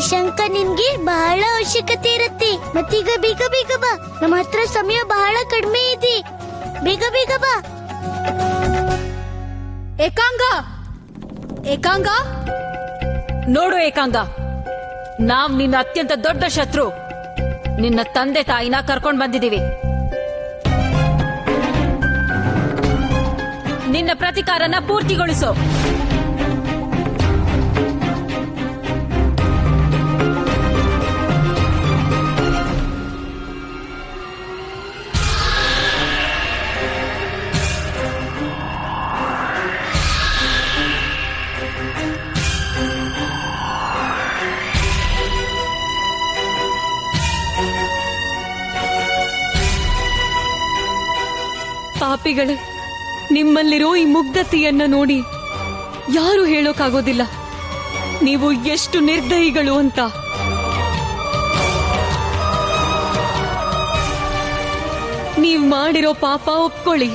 ಶಂಖ ನಿನ್ಗೆ ಬಹಳ ಅವಶ್ಯಕತೆ ಇರುತ್ತೆ. ಮತ್ತೀಗ ಬೇಗ ಬೇಗ ಬಾ, ನಮ್ಮ ಹತ್ರ ಸಮಯ ಬಹಳ ಕಡಿಮೆ ಇದೆ. ಬೇಗ ಬೇಗ ಬಾ. ಏಕಾಂಗ, ಏಕಾಂಗ, ನೋಡು ಏಕಾಂಗ, ನಾವ್ ನಿನ್ನ ಅತ್ಯಂತ ದೊಡ್ಡ ಶತ್ರು ನಿನ್ನ ತಂದೆ ತಾಯಿನ ಕರ್ಕೊಂಡ್ ಬಂದಿದೀವಿ. ನಿನ್ನ ಪ್ರತಿಕಾರನ ಪೂರ್ತಿಗೊಳಿಸು. ಪಾಪಿಗಳೇ, ನಿಮ್ಮಲ್ಲಿರೋ ಈ ಮುಗ್ಧತೆಯನ್ನ ನೋಡಿ ಯಾರು ಹೇಳೋಕಾಗೋದಿಲ್ಲ ನೀವು ಎಷ್ಟು ನಿರ್ದಯಿಗಳು ಅಂತ. ನೀವು ಮಾಡಿರೋ ಪಾಪ ಒಪ್ಕೊಳ್ಳಿ.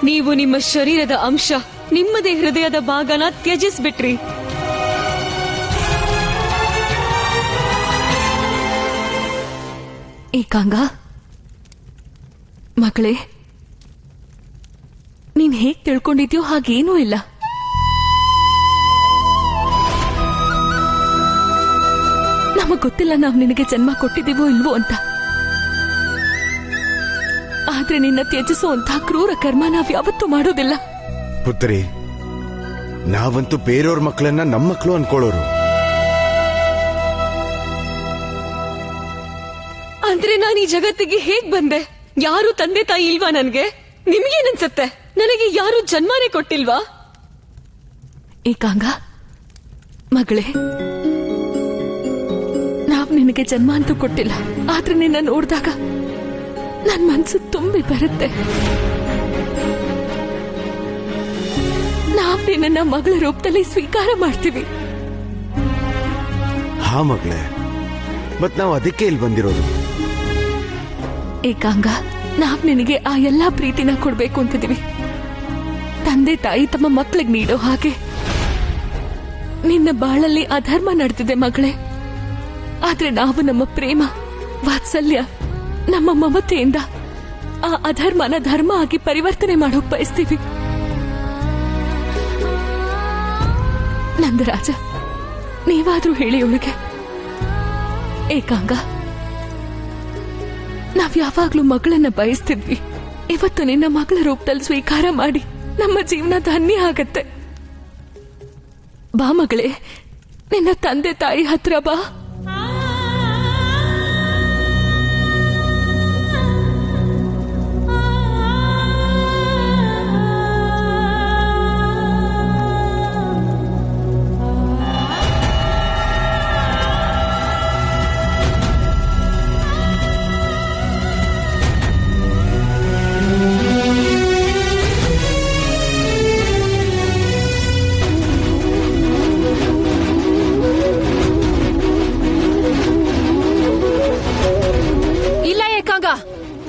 ನೀವು ನಿಮ್ಮ ಶರೀರದ ಅಂಶ, ನಿಮ್ಮದೇ ಹೃದಯದ ಭಾಗನ ತ್ಯಜಿಸ್ಬಿಟ್ರಿ. ಏಕಾಂಗ ಮಗಳೇ, ನೀನ್ ಹೇಗ್ ತಿಳ್ಕೊಂಡಿದ್ಯೋ ಹಾಗೇನೂ ಇಲ್ಲ. ನಮಗ್ ಗೊತ್ತಿಲ್ಲ ನಾವ್ ನಿನಗೆ ಜನ್ಮ ಕೊಟ್ಟಿದ್ದೀವೋ ಇಲ್ವೋ ಅಂತ. ಆದ್ರೆ ನಿನ್ನ ತ್ಯಜಿಸುವಂತಹ ಕ್ರೂರ ಕರ್ಮ ನಾವ್ ಯಾವತ್ತೂ ಮಾಡೋದಿಲ್ಲ. ಪುತ್ರಿ, ನಾವಂತೂ ಬೇರೆಯವ್ರ ಮಕ್ಕಳನ್ನ ನಮ್ಮ ಮಕ್ಕಳು ಅನ್ಕೊಳ್ಳೋರು. ಆದ್ರೆ ನಾನು ಈ ಜಗತ್ತಿಗೆ ಹೇಗ್ ಬಂದೆ? ಯಾರು ತಂದೆ ತಾಯಿ ಇಲ್ವಾ ನನ್ಗೆ? ನಿಮ್ಗೇನನ್ಸತ್ತೆ? ನನಗೆ ಯಾರು ಜನ್ಮನೇ ಕೊಟ್ಟಿಲ್ವಾ? ಏಕಾಂಗ ಮಗಳೇ, ನಾವ್ ನಿನಗೆ ಜನ್ಮ ಅಂತೂ ಕೊಟ್ಟಿಲ್ಲ. ಆದ್ರೆ ನಿನ್ನ ನೋಡಿದಾಗ ನನ್ ಮನ್ಸು ತುಂಬಿ ಬರುತ್ತೆ. ನಾವ್ ನಿನ್ನ ಮಗಳ ರೂಪದಲ್ಲಿ ಸ್ವೀಕಾರ ಮಾಡ್ತೀವಿ. ಹಾ ಮಗಳೇ, ಮತ್ ನಾವ್ ಅದಕ್ಕೆ ಇಲ್ಲಿ ಬಂದಿರೋದು. ಏಕಾಂಗ, ನಾವ್ ನಿನಗೆ ಆ ಎಲ್ಲಾ ಪ್ರೀತಿನ ಕೊಡ್ಬೇಕು ಅಂತಿದೀವಿ. ತಂದೆ ತಾಯಿ ತಮ್ಮ ಮಕ್ಕಳಿಗೆ ನೀಡೋ ಹಾಗೆ ನಿನ್ನ ಬಾಳಲ್ಲಿ ಅಧರ್ಮ ನಡೆದಿದೆ ಮಗಳೇ. ಆದ್ರೆ ನಾವು ನಮ್ಮ ಪ್ರೇಮ, ವಾತ್ಸಲ್ಯ, ನಮ್ಮ ಮಮತೆಯಿಂದ ಆ ಅಧರ್ಮನ ಧರ್ಮ ಆಗಿ ಪರಿವರ್ತನೆ ಮಾಡೋಕ್ ಬಯಸ್ತೀವಿ. ನಂದರಾಜ, ನೀವಾದ್ರೂ ಹೇಳಿ ಅವಳಿಗೆ. ಏಕಾಂಗ, ನಾವ್ ಯಾವಾಗ್ಲೂ ಮಗಳನ್ನ ಬಯಸ್ತಿದ್ವಿ. ಇವತ್ತು ನಿನ್ನ ಮಗಳ ರೂಪದಲ್ಲಿ ಸ್ವೀಕಾರ ಮಾಡಿ ನಮ್ಮ ಜೀವನ ಧನ್ಯ ಆಗತ್ತೆ. ಬಾ ಮಗಳೇ, ನಿನ್ನ ತಂದೆ ತಾಯಿ ಹತ್ರ ಬಾ.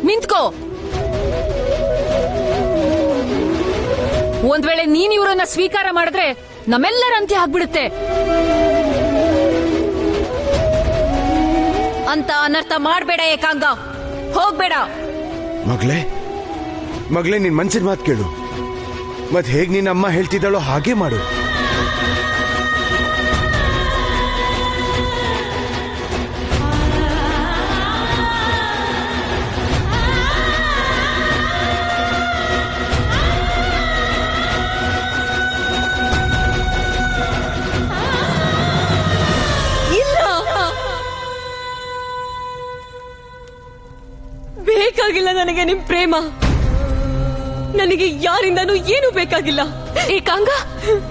ನಿಂತ್ಕೋ. ಒಂದ್ ವೇಳೆ ನೀನ್ ಇವರನ್ನ ಸ್ವೀಕಾರ ಮಾಡಿದ್ರೆ ನಮ್ಮೆಲ್ಲರ ಅಂತ್ಯ ಆಗ್ಬಿಡುತ್ತೆ ಅಂತ ಅನರ್ಥ ಮಾಡ್ಬೇಡ ಏಕಾಂಗ, ಹೋಗ್ಬೇಡ. ಮಗಳೇ, ಮಗಳೇ, ನಿನ್ ಮನ್ಸಿನ ಮಾತು ಕೇಳು. ಮತ್ ಹೇಗ್ ನಿನ್ನ ಅಮ್ಮ ಹೇಳ್ತಿದ್ದಾಳೋ ಹಾಗೆ ಮಾಡು. ಬೇಕಾಗಿಲ್ಲ ನನಗೆ ನಿಮ್ ಪ್ರೇಮ. ನನಗೆ ಯಾರಿಂದನೂ ಏನು ಬೇಕಾಗಿಲ್ಲ. ಏಕಾಂಗ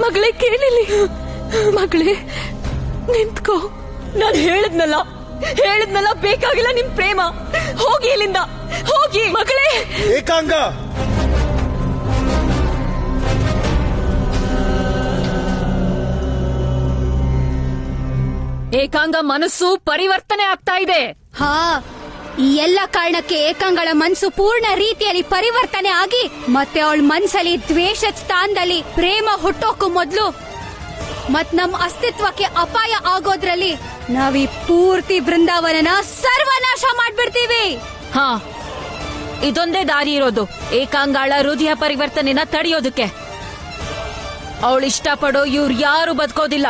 ಮಗಳೇ, ಕೇಳಿಲಿ ಮಗಳೇ, ನಿಂತ್ಕೋ. ನಾನು ಹೇಳಿದ್ನಲ್ಲ ಬೇಕಾಗಿಲ್ಲ ನಿಮ್ ಪ್ರೇಮ. ಹೋಗಿ ಇಲ್ಲಿಂದ, ಹೋಗಿ ಮಗಳೇ. ಏಕಾಂಗ, ಏಕಾಂಗ ಮನಸ್ಸು ಪರಿವರ್ತನೆ ಆಗ್ತಾ ಇದೆ. ಹಾ, ಈ ಎಲ್ಲ ಕಾರಣಕ್ಕೆ ಏಕಾಂಗಳ ಮನಸ್ಸು ಪೂರ್ಣ ರೀತಿಯಲ್ಲಿ ಪರಿವರ್ತನೆ ಆಗಿ ಮತ್ತೆ ಅವಳ ಮನಸ್ಸಲ್ಲಿ ದ್ವೇಷದ ಸ್ಥಾನದಲ್ಲಿ ಪ್ರೇಮ ಹುಟ್ಟೋಕು ಮೊದಲು ಮತ್ ನಮ್ ಅಸ್ತಿತ್ವಕ್ಕೆ ಅಪಾಯ ಆಗೋದ್ರಲ್ಲಿ ನಾವೀ ಪೂರ್ತಿ ಬೃಂದಾವನನ ಸರ್ವನಾಶ ಮಾಡ್ಬಿಡ್ತೀವಿ. ಹಾ, ಇದೊಂದೇ ದಾರಿ ಇರೋದು ಏಕಾಂಗಾಳ ಹೃದಯ ಪರಿವರ್ತನೆನ ತಡೆಯೋದಕ್ಕೆ. ಅವಳು ಇಷ್ಟಪಡೋ ಇವ್ರು ಯಾರು ಬದುಕೋದಿಲ್ಲ.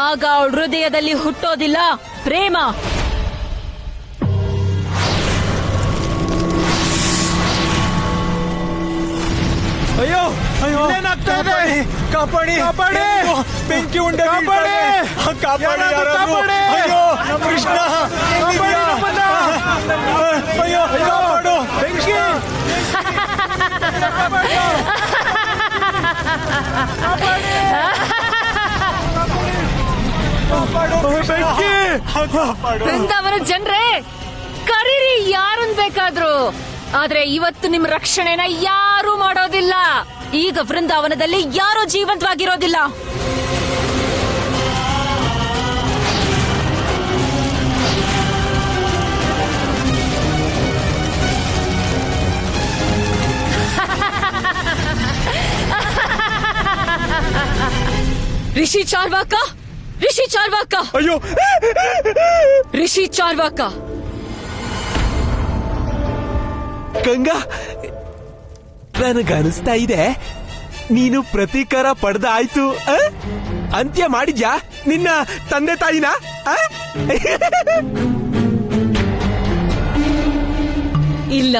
ಆಗ ಅವಳ ಹೃದಯದಲ್ಲಿ ಹುಟ್ಟೋದಿಲ್ಲ ಪ್ರೇಮ. ಅಯ್ಯೋ ಏನಾಗ್ತಾ ಇದೆ? ಕಾಪಾಡಿ ಕಾಪಾಡಿ, ಬೆಂಕಿ ಉಂಡೆ ಕಾಪಾಡಿ, ಕಾಪಾಡಿ ಕಾಪಾಡಿ. ಅಯ್ಯೋ ಕೃಷ್ಣ, ಅಯ್ಯೋ ಕಾಪಾಡು ಬೆಂಕಿ. ಬೃಂದಾವನ ಜನರೇ, ಕರೀರಿ ಯಾರನ್ ಬೇಕಾದ್ರು, ಆದ್ರೆ ಇವತ್ತು ನಿಮ್ ರಕ್ಷಣೆನ ಯಾರು ಮಾಡೋದಿಲ್ಲ. ಈಗ ಬೃಂದಾವನದಲ್ಲಿ ಯಾರು ಜೀವಂತವಾಗಿರೋದಿಲ್ಲ. ಋಷಿ ಚಾರ್ವಾಕ, ಋಷಿ ಚಾರ್ವಾಕ, ಅಯ್ಯೋ ಋಷಿ ಚಾರ್ವಾಕ. ಗಂಗಾ, ನನಗನಿಸ್ತಾ ಇದೆ ನೀನು ಪ್ರತೀಕಾರ ಪಡೆದಾಯ್ತು. ಅಂತ್ಯ ಮಾಡಿದ್ಯಾ ನಿನ್ನ ತಂದೆ ತಾಯಿನ? ಇಲ್ಲ,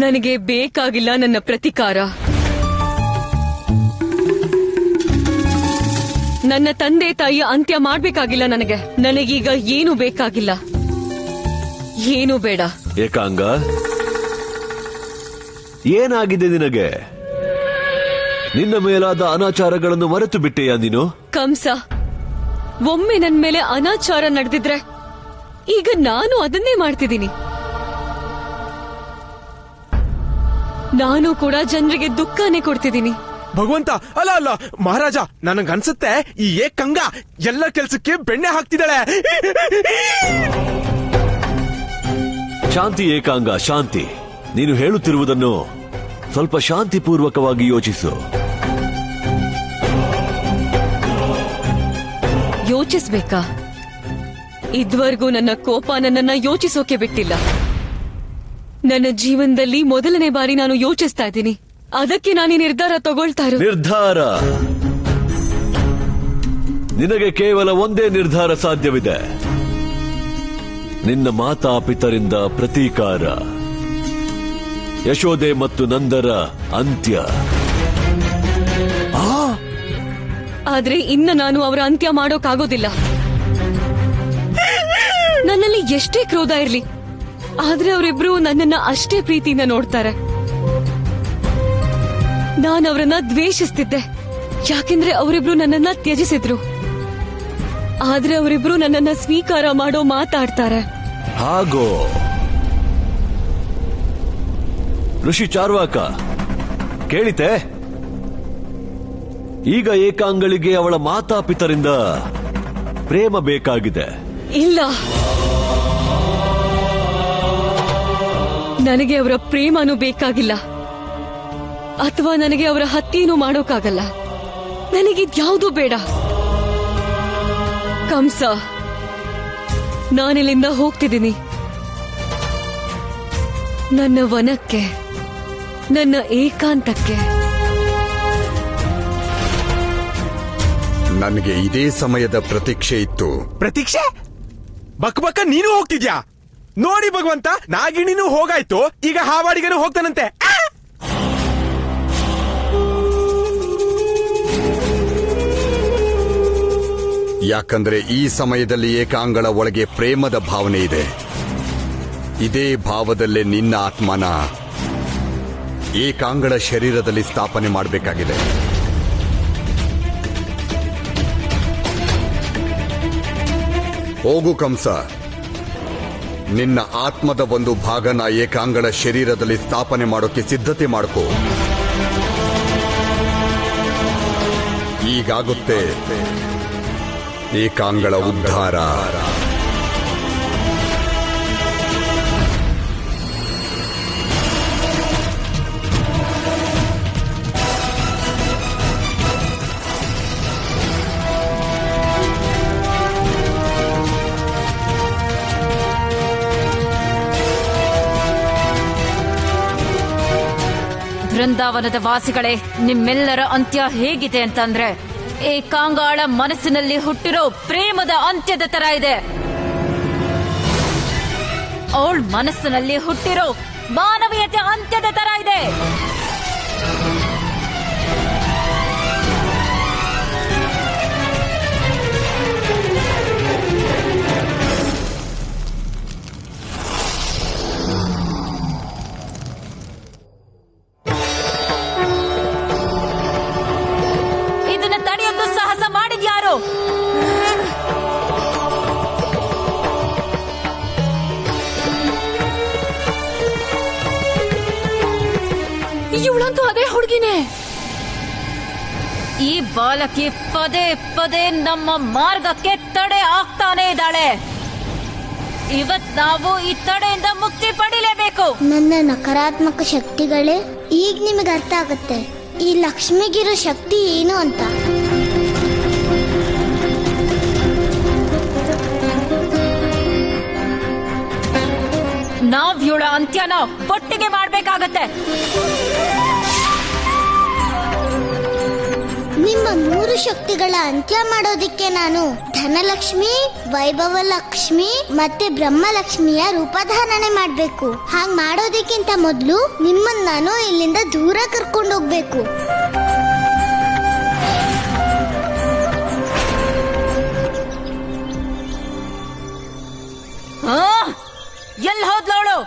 ನನಗೆ ಬೇಕಾಗಿಲ್ಲ ನನ್ನ ಪ್ರತಿಕಾರ. ನನ್ನ ತಂದೆ ತಾಯಿಯ ಅಂತ್ಯ ಮಾಡ್ಬೇಕಾಗಿಲ್ಲ ನನಗೆ. ನನಗೀಗ ಏನು ಬೇಕಾಗಿಲ್ಲ, ಏನು ಬೇಡ. ಏಕಾಂಗ, ಏನಾಗಿದೆ ನಿನಗೆ? ನಿನ್ನ ಮೇಲಾದ ಅನಾಚಾರಗಳನ್ನು ಮರೆತು ಬಿಟ್ಟೆಯಾ ನೀನು? ಕಂಸ ಒಮ್ಮೆ ನನ್ ಮೇಲೆ ಅನಾಚಾರ ನಡೆದಿದ್ರೆ ಈಗ ನಾನು ಅದನ್ನೇ ಮಾಡ್ತಿದ್ದೀನಿ. ನಾನು ಕೂಡ ಜನರಿಗೆ ದುಃಖನೇ ಕೊಡ್ತಿದ್ದೀನಿ. ಭಗವಂತ, ಅಲ್ಲ ಅಲ್ಲ ಮಹಾರಾಜ, ನನಗನ್ಸುತ್ತೆ ಈ ಏಕಂಗ ಎಲ್ಲ ಕೆಲ್ಸಕ್ಕೆ ಬೆಣ್ಣೆ ಹಾಕ್ತಿದ್ದಾಳೆ. ಶಾಂತಿ ಏಕಾಂಗ, ಶಾಂತಿ. ನೀನು ಹೇಳುತ್ತಿರುವುದನ್ನು ಸ್ವಲ್ಪ ಶಾಂತಿಪೂರ್ವಕವಾಗಿ ಯೋಚಿಸು. ಯೋಚಿಸ್ಬೇಕಾ? ಇದುವರೆಗೂ ನನ್ನ ಕೋಪ ನನ್ನನ್ನ ಯೋಚಿಸೋಕೆ ಬಿಟ್ಟಿಲ್ಲ. ನನ್ನ ಜೀವನದಲ್ಲಿ ಮೊದಲನೇ ಬಾರಿ ನಾನು ಯೋಚಿಸ್ತಾ ಇದ್ದೀನಿ. ಅದಕ್ಕೆ ನಾನು ಈ ನಿರ್ಧಾರ ತಗೊಳ್ತಾ ಇರೋದು. ನಿರ್ಧಾರ? ನಿನಗೆ ಕೇವಲ ಒಂದೇ ನಿರ್ಧಾರ ಸಾಧ್ಯವಿದೆ. ನಿನ್ನ ಮಾತಾಪಿತರಿಂದ ಪ್ರತೀಕಾರ, ಯಶೋದೆ ಮತ್ತು ನಂದರ ಅಂತ್ಯ. ಆದ್ರೆ ಇನ್ನ ನಾನು ಅವರ ಅಂತ್ಯ ಮಾಡೋಕ್ಕಾಗೋದಿಲ್ಲ. ನನ್ನಲ್ಲಿ ಎಷ್ಟೇ ಕ್ರೋಧ ಇರ್ಲಿ, ಆದ್ರೆ ಅವರಿಬ್ರು ನನ್ನನ್ನ ಅಷ್ಟೇ ಪ್ರೀತಿಯಿಂದ ನೋಡ್ತಾರೆ. ನಾನು ಅವರನ್ನ ದ್ವೇಷಿಸ್ತಿದ್ದೆ, ಯಾಕೆಂದ್ರೆ ಅವರಿಬ್ರು ನನ್ನನ್ನ ತ್ಯಜಿಸಿದ್ರು. ಆದ್ರೆ ಅವರಿಬ್ರು ನನ್ನನ್ನ ಸ್ವೀಕಾರ ಮಾಡೋ ಮಾತಾಡ್ತಾರೆ. ಹಾಗೋ ಋಷಿ ಚಾರ್ವಾಕ, ಕೇಳಿತೆ? ಈಗ ಏಕಾಂಗಳಿಗೆ ಅವಳ ಮಾತಾಪಿತರಿಂದ ಪ್ರೇಮ ಬೇಕಾಗಿದೆ. ಇಲ್ಲ, ನನಗೆ ಅವರ ಪ್ರೇಮನೂ ಬೇಕಾಗಿಲ್ಲ, ಅಥವಾ ನನಗೆ ಅವರ ಹತ್ಯೆನೂ ಮಾಡೋಕ್ಕಾಗಲ್ಲ. ನನಗಿದ್ಯಾವುದೂ ಬೇಡ. ಕಂಸ, ನಾನಿಲ್ಲಿಂದ ಹೋಗ್ತಿದ್ದೀನಿ. ನನ್ನ ವನಕ್ಕೆ, ನನ್ನ ಏಕಾಂತಕ್ಕೆ. ನನಗೆ ಇದೇ ಸಮಯದ ಪ್ರತೀಕ್ಷೆ ಇತ್ತು. ಪ್ರತೀಕ್ಷೆ? ಬಕ್ಕ ನೀನು ಹೋಗ್ತಿದ್ಯಾ? ನೋಡಿ ಭಗವಂತ, ನಾಗಿಣಿನೂ ಹೋಗಾಯ್ತು, ಈಗ ಹಾವಾಡಿಗನು ಹೋಗ್ತಾನಂತೆ. ಯಾಕಂದ್ರೆ ಈ ಸಮಯದಲ್ಲಿ ಏಕಾಂಗಳ ಒಳಗೆ ಪ್ರೇಮದ ಭಾವನೆ ಇದೆ. ಇದೇ ಭಾವದಲ್ಲೇ ನಿನ್ನ ಆತ್ಮನ ಏಕಾಂಗಳ ಶರೀರದಲ್ಲಿ ಸ್ಥಾಪನೆ ಮಾಡಬೇಕಾಗಿದೆ. ಹೋಗು ಕಂಸ, ನಿನ್ನ ಆತ್ಮದ ಒಂದು ಭಾಗನ ಏಕಾಂಗಳ ಶರೀರದಲ್ಲಿ ಸ್ಥಾಪನೆ ಮಾಡೋಕೆ ಸಿದ್ಧತೆ ಮಾಡ್ಕೋ. ಈಗಾಗುತ್ತೆ ಏಕಾಂಗಳ ಉದ್ಧಾರ. ಬೃಂದಾವನದ ವಾಸಿಗಳೇ, ನಿಮ್ಮೆಲ್ಲರ ಅಂತ್ಯ ಹೇಗಿದೆ ಅಂತಂದ್ರೆ ಏಕಾಂಗಾಳ ಮನಸ್ಸಿನಲ್ಲಿ ಹುಟ್ಟಿರೋ ಪ್ರೇಮದ ಅಂತ್ಯದ ತರ ಇದೆ. ಅವಳ ಮನಸ್ಸಿನಲ್ಲಿ ಹುಟ್ಟಿರೋ ಮಾನವೀಯತೆ ಅಂತ್ಯದ ತರ ಇದೆ. ಇದನ್ನ ತಡೆಯೊಂದು ಸಾಹಸ ಮಾಡಿದ್ಯಾರು? ಇವಳಂತೂ ಅದೇ ಹುಡುಗಿನೇ. ಈ ಬಾಲಕಿ ಪದೇ ಪದೇ ನಮ್ಮ ಮಾರ್ಗಕ್ಕೆ ತಡೆ ಆಗ್ತಾನೆ ಇದ್ದಾಳೆ. ಇವತ್ ನಾವು ಈ ತಡೆಯಿಂದ ಮುಕ್ತಿ ಪಡಿಲೇಬೇಕು. ನನ್ನ ನಕಾರಾತ್ಮಕ ಶಕ್ತಿಗಳೇ, ಈಗ ನಿಮಗೆ ಅರ್ಥ ಆಗುತ್ತೆ ಈ ಲಕ್ಷ್ಮಿಗಿರೋ ಶಕ್ತಿ ಏನು ಅಂತ. ನಾವ್ ಇವಳ ಅಂತ್ಯನ ಒಟ್ಟಿಗೆ ಮಾಡ್ಬೇಕಾಗತ್ತೆ. ನಿಮ್ಮ 3 ಶಕ್ತಿಗಳ ಅಂತ್ಯ ಮಾಡೋದಿಕ್ಕೆ ನಾನು ಧನಲಕ್ಷ್ಮಿ, ವೈಭವ ಲಕ್ಷ್ಮಿ ಮತ್ತೆ ಬ್ರಹ್ಮಲಕ್ಷ್ಮಿಯ ರೂಪಧಾರಣೆ ಮಾಡ್ಬೇಕು. ಹಾಗ್ ಮಾಡೋದಕ್ಕಿಂತ ಮೊದಲು ನಿಮ್ಮನ್ನ ನಾನು ಇಲ್ಲಿಂದ ದೂರ ಕರ್ಕೊಂಡು ಹೋಗ್ಬೇಕು. ಎಲ್ಲಿ ಹೋದ್ಲವಳು?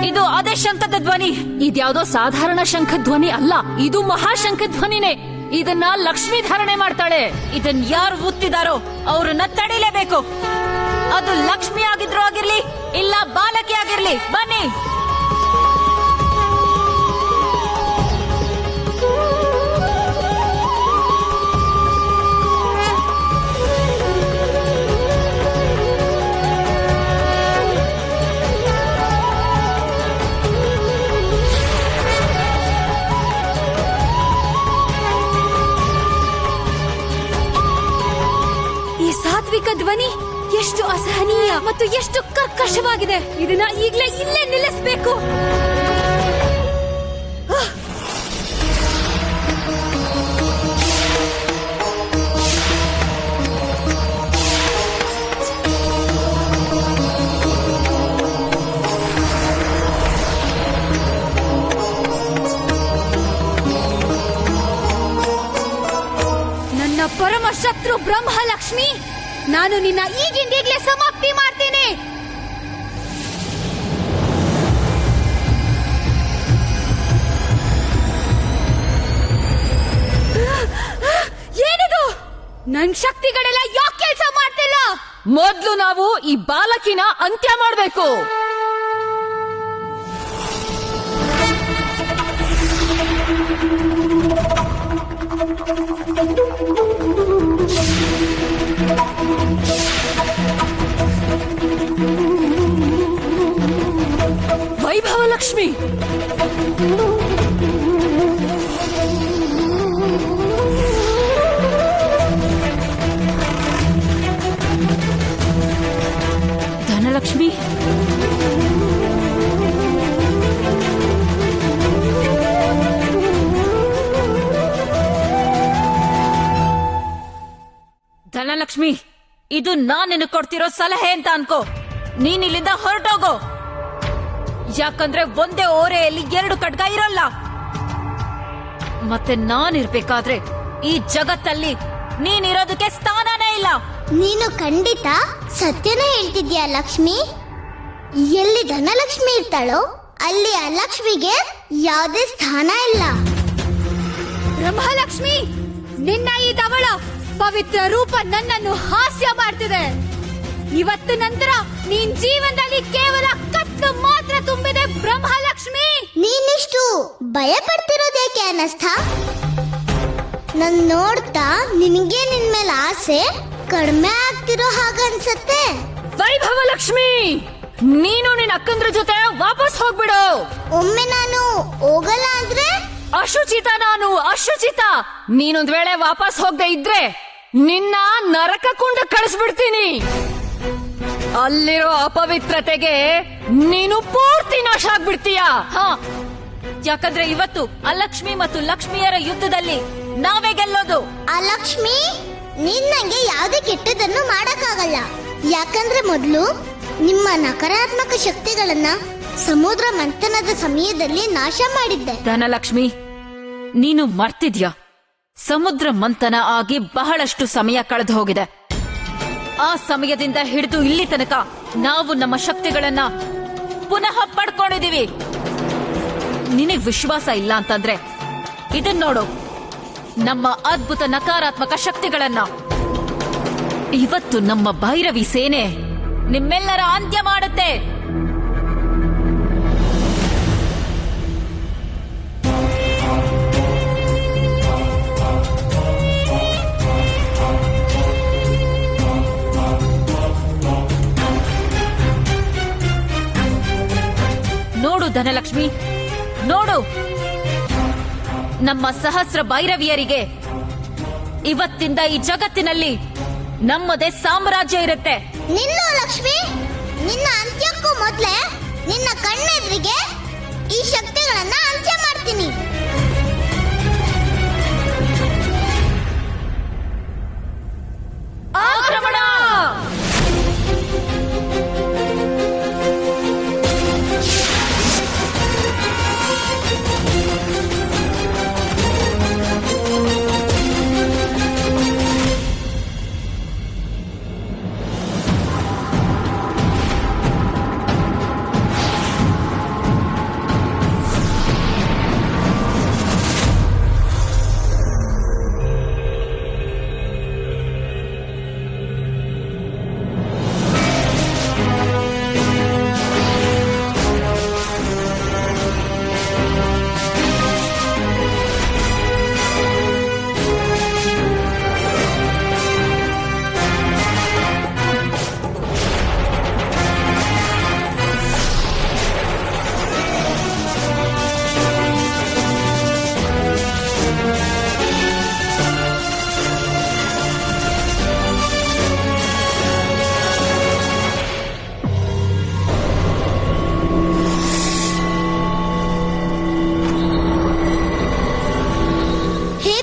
ಇದು ಅದೇ ಶಂಖದ ಧ್ವನಿ. ಇದ್ಯಾವುದೋ ಸಾಧಾರಣ ಶಂಖ ಧ್ವನಿ ಅಲ್ಲ, ಇದು ಮಹಾಶಂಖ ಧ್ವನಿನೇ. ಇದನ್ನ ಲಕ್ಷ್ಮಿ ಧಾರಣೆ ಮಾಡ್ತಾಳೆ. ಇದನ್ ಯಾರು ಒತ್ತಿದಾರೋ ಅವ್ರನ್ನ ತಡಿಲೇಬೇಕು. ಅದು ಲಕ್ಷ್ಮಿ ಆಗಿದ್ರು ಆಗಿರ್ಲಿ, ಇಲ್ಲ ಬಾಲಕಿ ಆಗಿರ್ಲಿ. ಬನ್ನಿ. ಸಾತ್ವಿಕ ಧ್ವನಿ ಎಷ್ಟು ಅಸಹನೀಯ ಮತ್ತು ಎಷ್ಟು ಕರ್ಕಶವಾಗಿದೆ. ಇದನ್ನ ಈಗಲೇ ಇಲ್ಲೇ ನಿಲ್ಲಿಸಬೇಕು. ನನ್ನ ಪರಮ ಶತ್ರು ಬ್ರಹ್ಮಲಕ್ಷ್ಮಿ, ನಾನು ನಿನ್ನ ಈಗಿಂದೀಗ್ಲೇ ಸಮಾಪ್ತಿ ಮಾಡ್ತೀನಿ. ಏನಿದು? ನನ್ ಶಕ್ತಿಗಳೆಲ್ಲ ಯಾಕೆ ಕೆಲಸ ಮಾಡ್ತಿಲ್ಲ? ಮೊದ್ಲು ನಾವು ಈ ಬಾಲಕಿನ ಅಂತ್ಯ ಮಾಡ್ಬೇಕು. ವೈಭವ ಲಕ್ಷ್ಮಿ, ಧನಲಕ್ಷ್ಮಿ, ಧನಲಕ್ಷ್ಮಿ, ಇದು ನಾನ್ ನಿನಗೆ ಕೊಡ್ತಿರೋ ಸಲಹೆ ಅಂತ ಅನ್ಕೋ. ನೀನ್ ಇಲ್ಲಿಂದ ಹೊರಟೋಗೋ. ಯಾಕಂದ್ರೆ ಒಂದೇ ಓರೆಯಲ್ಲಿ 2 ಖಡ್ಗ ಇರಲ್ಲ. ಮತ್ತೆ ನಾನಿರ್ಬೇಕಾದ್ರೆ ಈ ಜಗತ್ತಲ್ಲಿ ನೀನಿರೋದಕ್ಕೆ ಸ್ಥಾನನೇ ಇಲ್ಲ. ನೀನು ಖಂಡಿತ ಸತ್ಯನ ಹೇಳ್ತಿದ್ಯಾ ಲಕ್ಷ್ಮಿ. ಎಲ್ಲಿ ಧನಲಕ್ಷ್ಮಿ ಇರ್ತಾಳೋ ಅಲ್ಲಿ ಆ ಲಕ್ಷ್ಮಿಗೆ ಯಾವುದೇ ಸ್ಥಾನ ಇಲ್ಲ. ಬ್ರಹ್ಮಲಕ್ಷ್ಮಿ, ನಿನ್ನ ಈ ಧವಳ ಪವಿತ್ರ ರೂಪ ನನ್ನನ್ನು ಹಾಸ್ಯ ಮಾಡ್ತಿದೆ. ಇವತ್ತು ನಂತರ ನೀನ್ ಜೀವನದಲ್ಲಿ ಕೇವಲ ಕತ್ತು ಮಾತ್ರ ತುಂಬಿದೆ ಬ್ರಹ್ಮಲಕ್ಷ್ಮಿ. ನೀನಿಷ್ಟು ಭಯ ಪಡ್ತಿರೋದೇಕೆ ಅನ್ನಿಸ್ತಾ? ನನ್ ನೋಡ್ತಾ ನಿನ್ಗೆ ನಿನ್ ಮೇಲೆ ಆಸೆ ಕಡಿಮೆ ಆಗ್ತಿರೋ ಹಾಗನ್ಸತ್ತೆ. ವೈಭವ ಲಕ್ಷ್ಮಿ, ನೀನು ನಿನ್ನ ಅಕ್ಕಂದ್ರ ಜೊತೆ ವಾಪಸ್ ಹೋಗ್ಬಿಡು. ಒಮ್ಮೆ ನಾನು ಹೋಗಲ್ಲ ಅಂದ್ರೆ ಅಶುಚಿತ, ನಾನು ಅಶುಚಿತ. ನೀನೊಂದ್ ವೇಳೆ ವಾಪಸ್ ಹೋಗದೆ ಇದ್ರೆ ನಿನ್ನ ನರಕ ಕುಂಡ ಕಳಿಸ್ಬಿಡ್ತೀನಿ. ಅಲ್ಲಿರೋ ಅಪವಿತ್ರತೆಗೆ ನೀನು ಪೂರ್ತಿ ನಾಶ ಆಗ್ಬಿಡ್ತೀಯ. ಯಾಕಂದ್ರೆ ಇವತ್ತು ಅಲಕ್ಷ್ಮಿ ಮತ್ತು ಲಕ್ಷ್ಮಿಯರ ಯುದ್ಧದಲ್ಲಿ ನಾವೇ ಗೆಲ್ಲೋದು. ಅಲಕ್ಷ್ಮಿ, ನೀನ್ ನಂಗೆ ಯಾವುದೇ ಕೆಟ್ಟದನ್ನು ಮಾಡಕ್ಕಾಗಲ್ಲ. ಯಾಕಂದ್ರೆ ಮೊದಲು ನಿಮ್ಮ ನಕಾರಾತ್ಮಕ ಶಕ್ತಿಗಳನ್ನ ಸಮುದ್ರ ಮಂಥನದ ಸಮಯದಲ್ಲಿ ನಾಶ ಮಾಡಿದ್ದೆ. ಧನಲಕ್ಷ್ಮಿ, ನೀನು ಮರ್ತಿದ್ಯಾ? ಸಮುದ್ರ ಮಂಥನ ಆಗಿ ಬಹಳಷ್ಟು ಸಮಯ ಕಳೆದು ಹೋಗಿದೆ. ಆ ಸಮಯದಿಂದ ಹಿಡಿದು ಇಲ್ಲಿ ತನಕ ನಾವು ನಮ್ಮ ಶಕ್ತಿಗಳನ್ನ ಪುನಃ ಪಡ್ಕೊಂಡಿದೀವಿ. ನಿನಗ್ ವಿಶ್ವಾಸ ಇಲ್ಲ ಅಂತಂದ್ರೆ ಇದನ್ ನೋಡು, ನಮ್ಮ ಅದ್ಭುತ ನಕಾರಾತ್ಮಕ ಶಕ್ತಿಗಳನ್ನ. ಇವತ್ತು ನಮ್ಮ ಭೈರವಿ ಸೇನೆ ನಿಮ್ಮೆಲ್ಲರ ಅಂತ್ಯ ಮಾಡುತ್ತೆ. ನೋಡು ಧನಲಕ್ಷ್ಮಿ, ನೋಡು, ನಮ್ಮ ಸಹಸ್ರ ಭೈರವಿಯರಿಗೆ ಇವತ್ತಿಂದ ಈ ಜಗತ್ತಿನಲ್ಲಿ ನಮ್ಮದೇ ಸಾಮ್ರಾಜ್ಯ ಇರುತ್ತೆ. ನಿನ್ನ ಲಕ್ಷ್ಮಿ, ನಿನ್ನ ಅಂತ್ಯಕ್ಕೂ ಮೊದಲೇ ನಿನ್ನ ಕಣ್ಣೆದುರಿಗೆ ಈ ಶಕ್ತಿಗಳನ್ನ ಅಂತ್ಯ ಮಾಡ್ತೀನಿ. ಆಕ್ರಮಣ!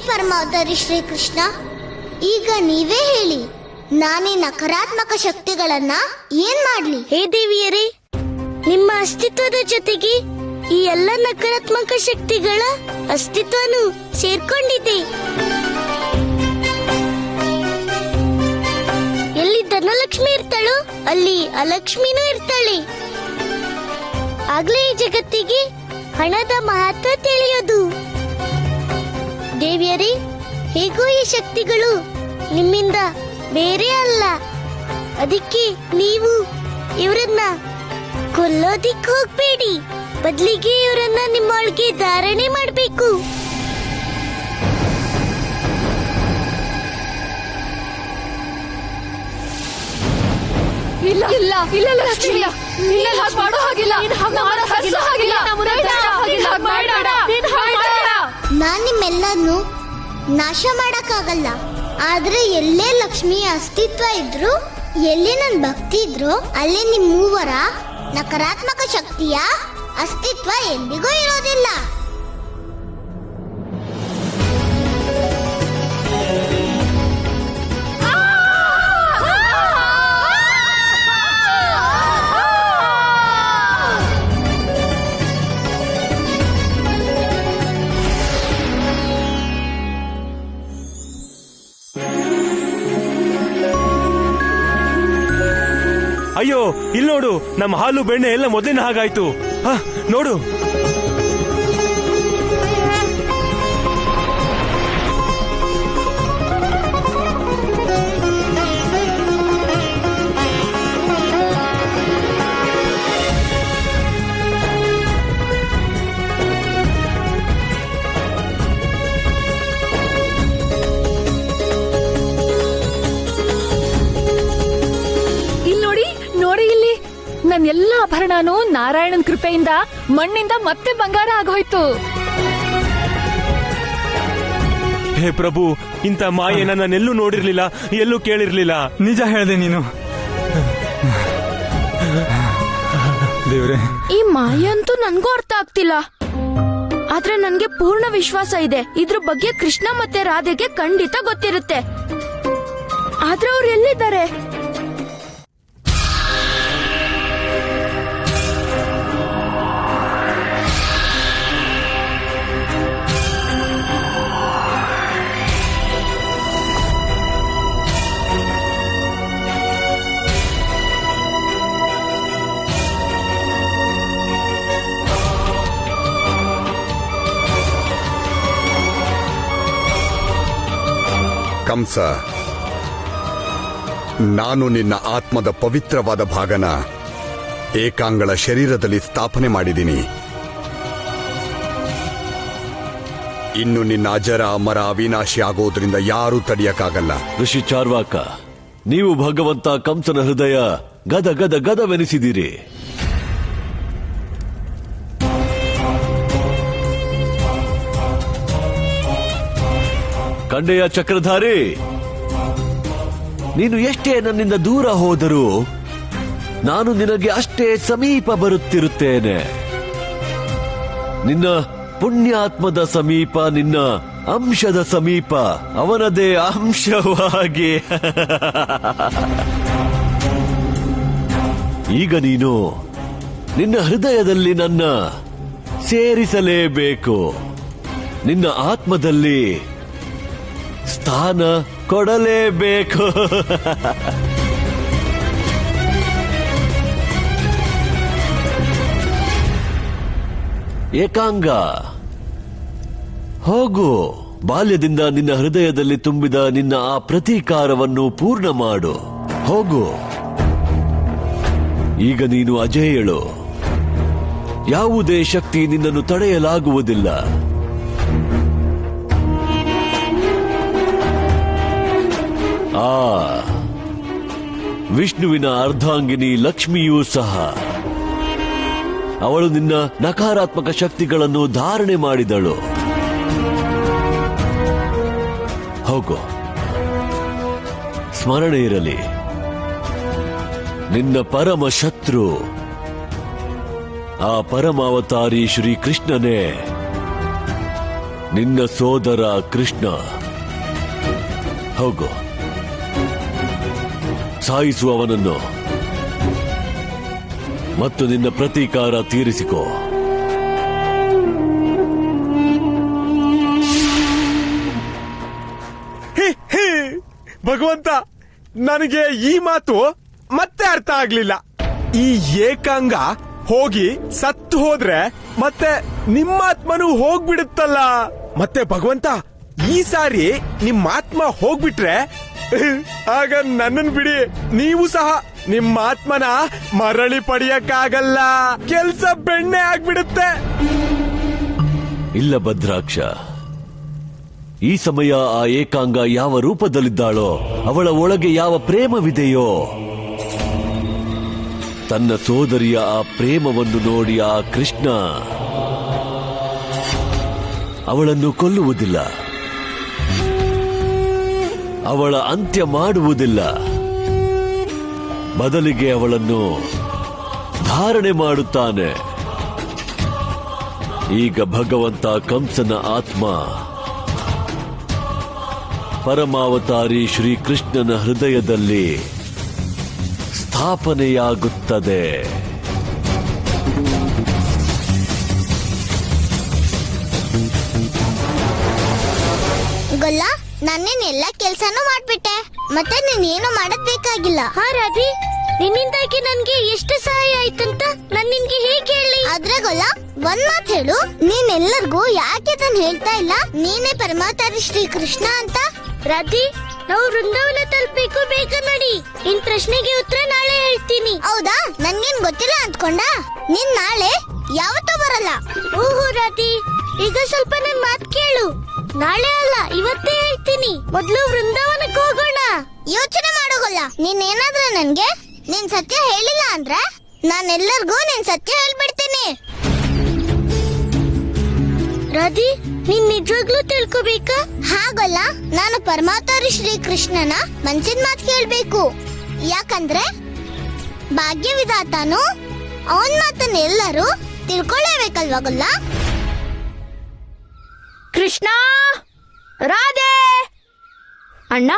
ಪರಮಾವತಾರಿ ಶ್ರೀಕೃಷ್ಣ, ಈಗ ನೀವೇ ಹೇಳಿ, ನಾನೀ ನಕಾರಾತ್ಮಕ ಶಕ್ತಿಗಳನ್ನ ಏನ್ ಮಾಡ್ಲಿ? ಹೇ ದೇವಿಯರೇ, ನಿಮ್ಮ ಅಸ್ತಿತ್ವದ ಜೊತೆಗೆ ಈ ಎಲ್ಲ ನಕಾರಾತ್ಮಕ ಶಕ್ತಿಗಳ ಅಸ್ತಿತ್ವನು ಸೇರ್ಕೊಂಡಿದೆ. ಎಲ್ಲಿ ಧನಲಕ್ಷ್ಮಿ ಇರ್ತಾಳೋ ಅಲ್ಲಿ ಅಲಕ್ಷ್ಮಿನೂ ಇರ್ತಾಳೆ. ಆಗ್ಲೇ ಈ ಜಗತ್ತಿಗೆ ಹಣದ ಮಹತ್ವ ತಿಳಿಯೋದು. ದೇವಿಯರೇ, ಹೇಗೂ ಈ ಶಕ್ತಿಗಳು ನಿಮ್ಮಿಂದ ಬೇರೆ ಅಲ್ಲ. ಅದಕ್ಕೆ ನೀವು ಇವರನ್ನ ಕೊಲ್ಲೋದಿಕ್ ಹೋಗ್ಬೇಡಿ, ಬದಲಿಗೆ ಇವರನ್ನ ನಿಮ್ಮೊಳಗೆ ಧಾರಣೆ ಮಾಡಬೇಕು. ಇಲ್ಲ ಇಲ್ಲ ಇಲ್ಲ ಲಕ್ಷ್ಮಿ, ಇಲ್ಲ ಇಲ್ಲ, ಹಾಗೆ ಮಾಡೋ ಹಾಗಿಲ್ಲ, ನಾನ್ ನಿಮ್ಮೆಲ್ಲನ್ನು ನಾಶ ಮಾಡಕ್ಕಾಗಲ್ಲ. ಆದ್ರೆ ಎಲ್ಲೇ ಲಕ್ಷ್ಮಿಯ ಅಸ್ತಿತ್ವ ಇದ್ರು, ಎಲ್ಲಿ ನನ್ ಭಕ್ತಿ ಇದ್ರು, ಅಲ್ಲಿ ನಿಮ್ ಮೂವರ ನಕಾರಾತ್ಮಕ ಶಕ್ತಿಯ ಅಸ್ತಿತ್ವ ಎಂದಿಗೂ ಇರೋದಿಲ್ಲ. ಅಯ್ಯೋ, ಇಲ್ಲಿ ನೋಡು, ನಮ್ಮ ಹಾಲು ಬೆಣ್ಣೆ ಎಲ್ಲ ಮೊದಲಿನ ಹಾಗಾಯ್ತು. ನೋಡು. ನನ್ನ ಎಲ್ಲ ಆಭರಣನೂ ನಾರಾಯಣನ್ ಕೃಪೆಯಿಂದ ಮಣ್ಣಿಂದ ಮತ್ತೆ ಬಂಗಾರ ಆಗೋಯ್ತು. ಹೇ ಪ್ರಭು, ಇಂಥ ಮಾಯೆನ ನಾನೆಲ್ಲೂ ನೋಡಿರ್ಲಿಲ್ಲ, ಎಲ್ಲೂ ಕೇಳಿರ್ಲಿಲ್ಲ. ನಿಜ ಹೇಳ್ದೆ ನೀನು. ದೇವ್ರೆ, ಈ ಮಾಯೆ ಅಂತೂ ನನ್ಗೂ ಅರ್ಥ ಆಗ್ತಿಲ್ಲ. ಆದ್ರೆ ನನ್ಗೆ ಪೂರ್ಣ ವಿಶ್ವಾಸ ಇದೆ ಇದ್ರ ಬಗ್ಗೆ ಕೃಷ್ಣ ಮತ್ತೆ ರಾಧೆಗೆ ಖಂಡಿತ ಗೊತ್ತಿರುತ್ತೆ. ಆದ್ರೆ ಅವ್ರು ಎಲ್ಲಿದ್ದಾರೆ? ಕಂಸ, ನಾನು ನಿನ್ನ ಆತ್ಮದ ಪವಿತ್ರವಾದ ಭಾಗನ ಏಕಾಂಗಳ ಶರೀರದಲ್ಲಿ ಸ್ಥಾಪನೆ ಮಾಡಿದ್ದೀನಿ. ಇನ್ನು ನಿನ್ನ ಅಜರ ಅಮರ ಅವಿನಾಶಿ ಆಗೋದ್ರಿಂದ ಯಾರೂ ತಡೆಯಕ್ಕಾಗಲ್ಲ. ಋಷಿ ಚಾರ್ವಾಕ, ನೀವು ಭಗವಂತ ಕಂಸನ ಹೃದಯ ಗದ ಗದ ಗದವೆನಿಸಿದಿರಿ. ಕಂಡೆಯ ಚಕ್ರಧಾರಿ, ನೀನು ಎಷ್ಟೇ ನನ್ನಿಂದ ದೂರ ಹೋದರೂ ನಾನು ನಿನಗೆ ಅಷ್ಟೇ ಸಮೀಪ ಬರುತ್ತಿರುತ್ತೇನೆ. ನಿನ್ನ ಪುಣ್ಯಾತ್ಮದ ಸಮೀಪ, ನಿನ್ನ ಅಂಶದ ಸಮೀಪ, ಅವನದೇ ಅಂಶವಾಗಿ. ಈಗ ನೀನು ನಿನ್ನ ಹೃದಯದಲ್ಲಿ ನನ್ನ ಸೇರಿಸಲೇಬೇಕು. ನಿನ್ನ ಆತ್ಮದಲ್ಲಿ ಸ್ಥಾನ ಕೊಡಲೇಬೇಕು. ಏಕಾಂಗ, ಹೋಗು, ಬಾಲ್ಯದಿಂದ ನಿನ್ನ ಹೃದಯದಲ್ಲಿ ತುಂಬಿದ ನಿನ್ನ ಆ ಪ್ರತೀಕಾರವನ್ನು ಪೂರ್ಣ ಮಾಡು. ಹೋಗು, ಈಗ ನೀನು ಅಜೇಯಳು. ಯಾವುದೇ ಶಕ್ತಿ ನಿನ್ನನ್ನು ತಡೆಯಲಾಗುವುದಿಲ್ಲ. ಆ ವಿಷ್ಣುವಿನ ಅರ್ಧಾಂಗಿನಿ ಲಕ್ಷ್ಮಿಯೂ ಸಹ, ಅವಳು ನಿನ್ನ ನಕಾರಾತ್ಮಕ ಶಕ್ತಿಗಳನ್ನು ಧಾರಣೆ ಮಾಡಿದಳು. ಹೋಗು, ಸ್ಮರಣೆ ಇರಲಿ, ನಿನ್ನ ಪರಮ ಶತ್ರು ಆ ಪರಮಾವತಾರಿ ಶ್ರೀಕೃಷ್ಣನೇ ನಿನ್ನ ಸೋದರ ಕೃಷ್ಣ. ಹೋಗು, ಸಾಯಿಸುವವನನ್ನು ಮತ್ತು ನಿನ್ನ ಪ್ರತೀಕಾರ ತೀರಿಸಿಕೋ. ಭಗವಂತ, ನನಗೆ ಈ ಮಾತು ಮತ್ತೆ ಅರ್ಥ ಆಗ್ಲಿಲ್ಲ. ಈ ಏಕಾಂಗ ಹೋಗಿ ಸತ್ತು ಹೋದ್ರೆ ಮತ್ತೆ ನಿಮ್ಮಾತ್ಮನು ಹೋಗ್ಬಿಡುತ್ತಲ್ಲ. ಮತ್ತೆ ಭಗವಂತ, ಈ ಸಾರಿ ನಿಮ್ಮಾತ್ಮ ಹೋಗ್ಬಿಟ್ರೆ ಆಗ ನನ್ನನ್ನು ಬಿಡಿ, ನೀವು ಸಹ ನಿಮ್ಮ ಆತ್ಮನ ಮರಳಿ ಪಡೆಯಕ್ಕಾಗಲ್ಲ. ಕೆಲ್ಸ ಬೆಣ್ಣೆ ಆಗ್ಬಿಡುತ್ತೆ. ಇಲ್ಲ ಭದ್ರಾಕ್ಷ, ಈ ಸಮಯ ಆ ಏಕಾಂಗ ಯಾವ ರೂಪದಲ್ಲಿದ್ದಾಳೋ, ಅವಳ ಒಳಗೆ ಯಾವ ಪ್ರೇಮವಿದೆಯೋ, ತನ್ನ ಸೋದರಿಯ ಆ ಪ್ರೇಮವನ್ನು ನೋಡಿ ಆ ಕೃಷ್ಣ ಅವಳನ್ನು ಕೊಲ್ಲುವುದಿಲ್ಲ, ಅವಳ ಅಂತ್ಯ ಮಾಡುವುದಿಲ್ಲ. ಬದಲಿಗೆ ಅವಳನ್ನು ಧಾರಣೆ ಮಾಡುತ್ತಾನೆ. ಈಗ ಭಗವಂತ ಕಂಸನ ಆತ್ಮ ಪರಮಾವತಾರಿ ಶ್ರೀಕೃಷ್ಣನ ಹೃದಯದಲ್ಲಿ ಸ್ಥಾಪನೆಯಾಗುತ್ತದೆ. ಗೊಲ್ಲ, ನಾನೇನ್ ಎಲ್ಲಾ ಕೆಲ್ಸಾನು ಮಾಡ್ಬಿಟ್ಟೆ, ಮತ್ತೆ ನೀನೇನು ಮಾಡದ್ ಬೇಕಾಗಿಲ್ಲ. ಹಾ ರಾಧಿ, ನಿನ್ನಿಂದಾಗಿ ನನ್ಗೆ ಎಷ್ಟು ಸಹಾಯ ಆಯ್ತಂತ ನಾನ್ ನಿನ್ಗೆ ಹೇಗೆ ಹೇಳಿ? ಆದ್ರೆ ಗೊಲ್ಲ, ಒಂದ್ ಮಾತ್ ಹೇಳು, ನೀನ್ ಎಲ್ಲರಿಗೂ ಯಾಕೆ ತಾನು ಹೇಳ್ತಾ ಇಲ್ಲ ನೀನೇ ಪರಮಾವತಾರಿ ಶ್ರೀ ಕೃಷ್ಣ ಅಂತ? ರಾಧಿ, ನಾವು ವೃಂದಾವನ ತಲುಪಬೇಕು, ಬೇಗ ನಡಿ. ಇನ್ ಪ್ರಶ್ನೆಗೆ ಉತ್ತರ ನಾಳೆ ಹೇಳ್ತೀನಿ. ಹೌದಾ? ನನ್ಗೇನ್ ಗೊತ್ತಿಲ್ಲ ಅಂದ್ಕೊಂಡ? ನೀನ್ ನಾಳೆ ಯಾವತ್ತೂ ಬರಲ್ಲ. ಓಹೋ ರಾಧಿ, ಈಗ ಸ್ವಲ್ಪ ನನ್ ಮಾತ್ ಕೇಳು. ನಾಳೆ ಅಲ್ಲ, ಇವತ್ತೇ ಹೇಳ್ತೀನಿ. ಮೊದ್ಲು ವೃಂದಾವನಕ್ಕೆ ಹೋಗೋಣ. ಯೋಚನೆ ಮಾಡೋಗಲ್ಲ, ನೀನ್ ಏನಾದ್ರೆ ನನ್ಗೆ ನೀನ್ ಸತ್ಯ ಹೇಳಿಲ್ಲ ಅಂದ್ರೆ ನಾನೆಲ್ಲರಿಗೂ ನೀನ್ ಸತ್ಯ ಹೇಳ್ಬಿಡ್ತೀನಿ. ರಾಧಿ, ನೀನ್ ನಿಜವಾಗ್ಲೂ ತಿಳ್ಕೋಬೇಕಾ? ಹಾಗಲ್ಲ, ನಾನು ಪರಮಾವತಾರಿ ಶ್ರೀ ಕೃಷ್ಣನ ಮನ್ಸಿನ ಮಾತು ಕೇಳ್ಬೇಕು. ಯಾಕಂದ್ರೆ ಭಾಗ್ಯವಿದಾತನು ಅವನ್ ಮಾತನ್ನ ಎಲ್ಲರೂ ತಿಳ್ಕೊಳ್ಳೇಬೇಕಲ್ವಾ ಗೊಲ್ಲ? ಕೃಷ್ಣ, ರಾಧೆ, ಅಣ್ಣ,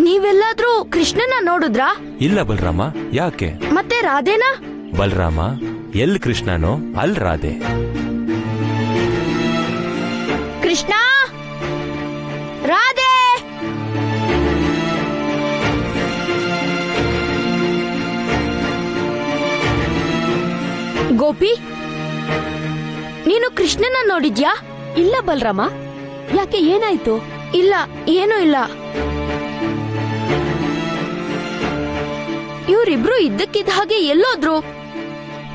ನೀವೆಲ್ಲಾದ್ರೂ ಕೃಷ್ಣನ ನೋಡಿದ್ರಾ? ಇಲ್ಲ ಬಲರಾಮ, ಯಾಕೆ? ಮತ್ತೆ ರಾಧೆನಾ? ಬಲರಾಮ, ಎಲ್ ಕೃಷ್ಣನೋ ಅಲ್ ರಾಧೆ. ಕೃಷ್ಣ, ರಾಧೆ, ಗೋಪಿ, ನೀನು ಕೃಷ್ಣನ ನೋಡಿದ್ಯಾ? ಇಲ್ಲ ಬಲರಾಮ, ಯಾಕೆ, ಏನಾಯ್ತು? ಇಲ್ಲ, ಏನೂ ಇಲ್ಲ. ಇವರಿಬ್ರು ಇದ್ದಕ್ಕಿದ್ದ ಹಾಗೆ ಎಲ್ಲೋದ್ರು?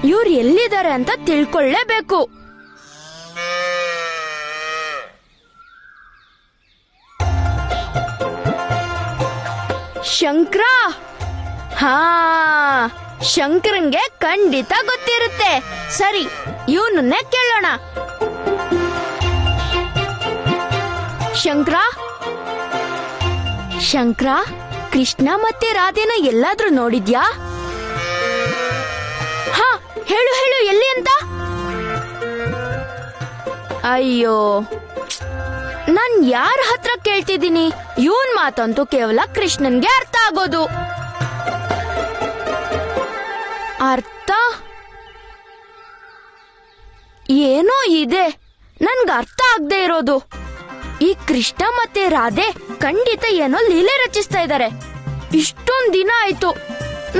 ಇವ್ರು ಎಲ್ಲಿದ್ದಾರೆ ಅಂತ ತಿಳ್ಕೊಳ್ಳೇಬೇಕು. ಶಂಕರ, ಹಾ, ಶಂಕರಂಗೆ ಖಂಡಿತ ಗೊತ್ತಿರುತ್ತೆ. ಸರಿ, ಇವನನ್ನೇ ಕೇಳೋಣ. ಶಂಕರ, ಶಂಕರ, ಕೃಷ್ಣ ಮತ್ತೆ ರಾಧೆನ ಎಲ್ಲಾದ್ರೂ ನೋಡಿದ್ಯಾ? ಹಾ, ಹೇಳು ಹೇಳು, ಎಲ್ಲಿ ಅಂತ? ಅಯ್ಯೋ, ನಾನ್ ಯಾರ ಹತ್ರ ಕೇಳ್ತಿದ್ದೀನಿ? ಇವನ್ ಮಾತಂತೂ ಕೇವಲ ಕೃಷ್ಣನ್ಗೆ ಅರ್ಥ ಆಗೋದು. ಅರ್ಥ ಏನೋ ಇದೆ, ನನ್ಗೆ ಅರ್ಥ ಆಗದೆ ಇರೋದು. ಈ ಕೃಷ್ಣ ಮತ್ತೆ ರಾಧೆ ಖಂಡಿತ ಏನೋ ಲೀಲೆ ರಚಿಸ್ತಾ ಇದ್ದಾರೆ. ಇಷ್ಟೊಂದ್ ದಿನ ಆಯ್ತು,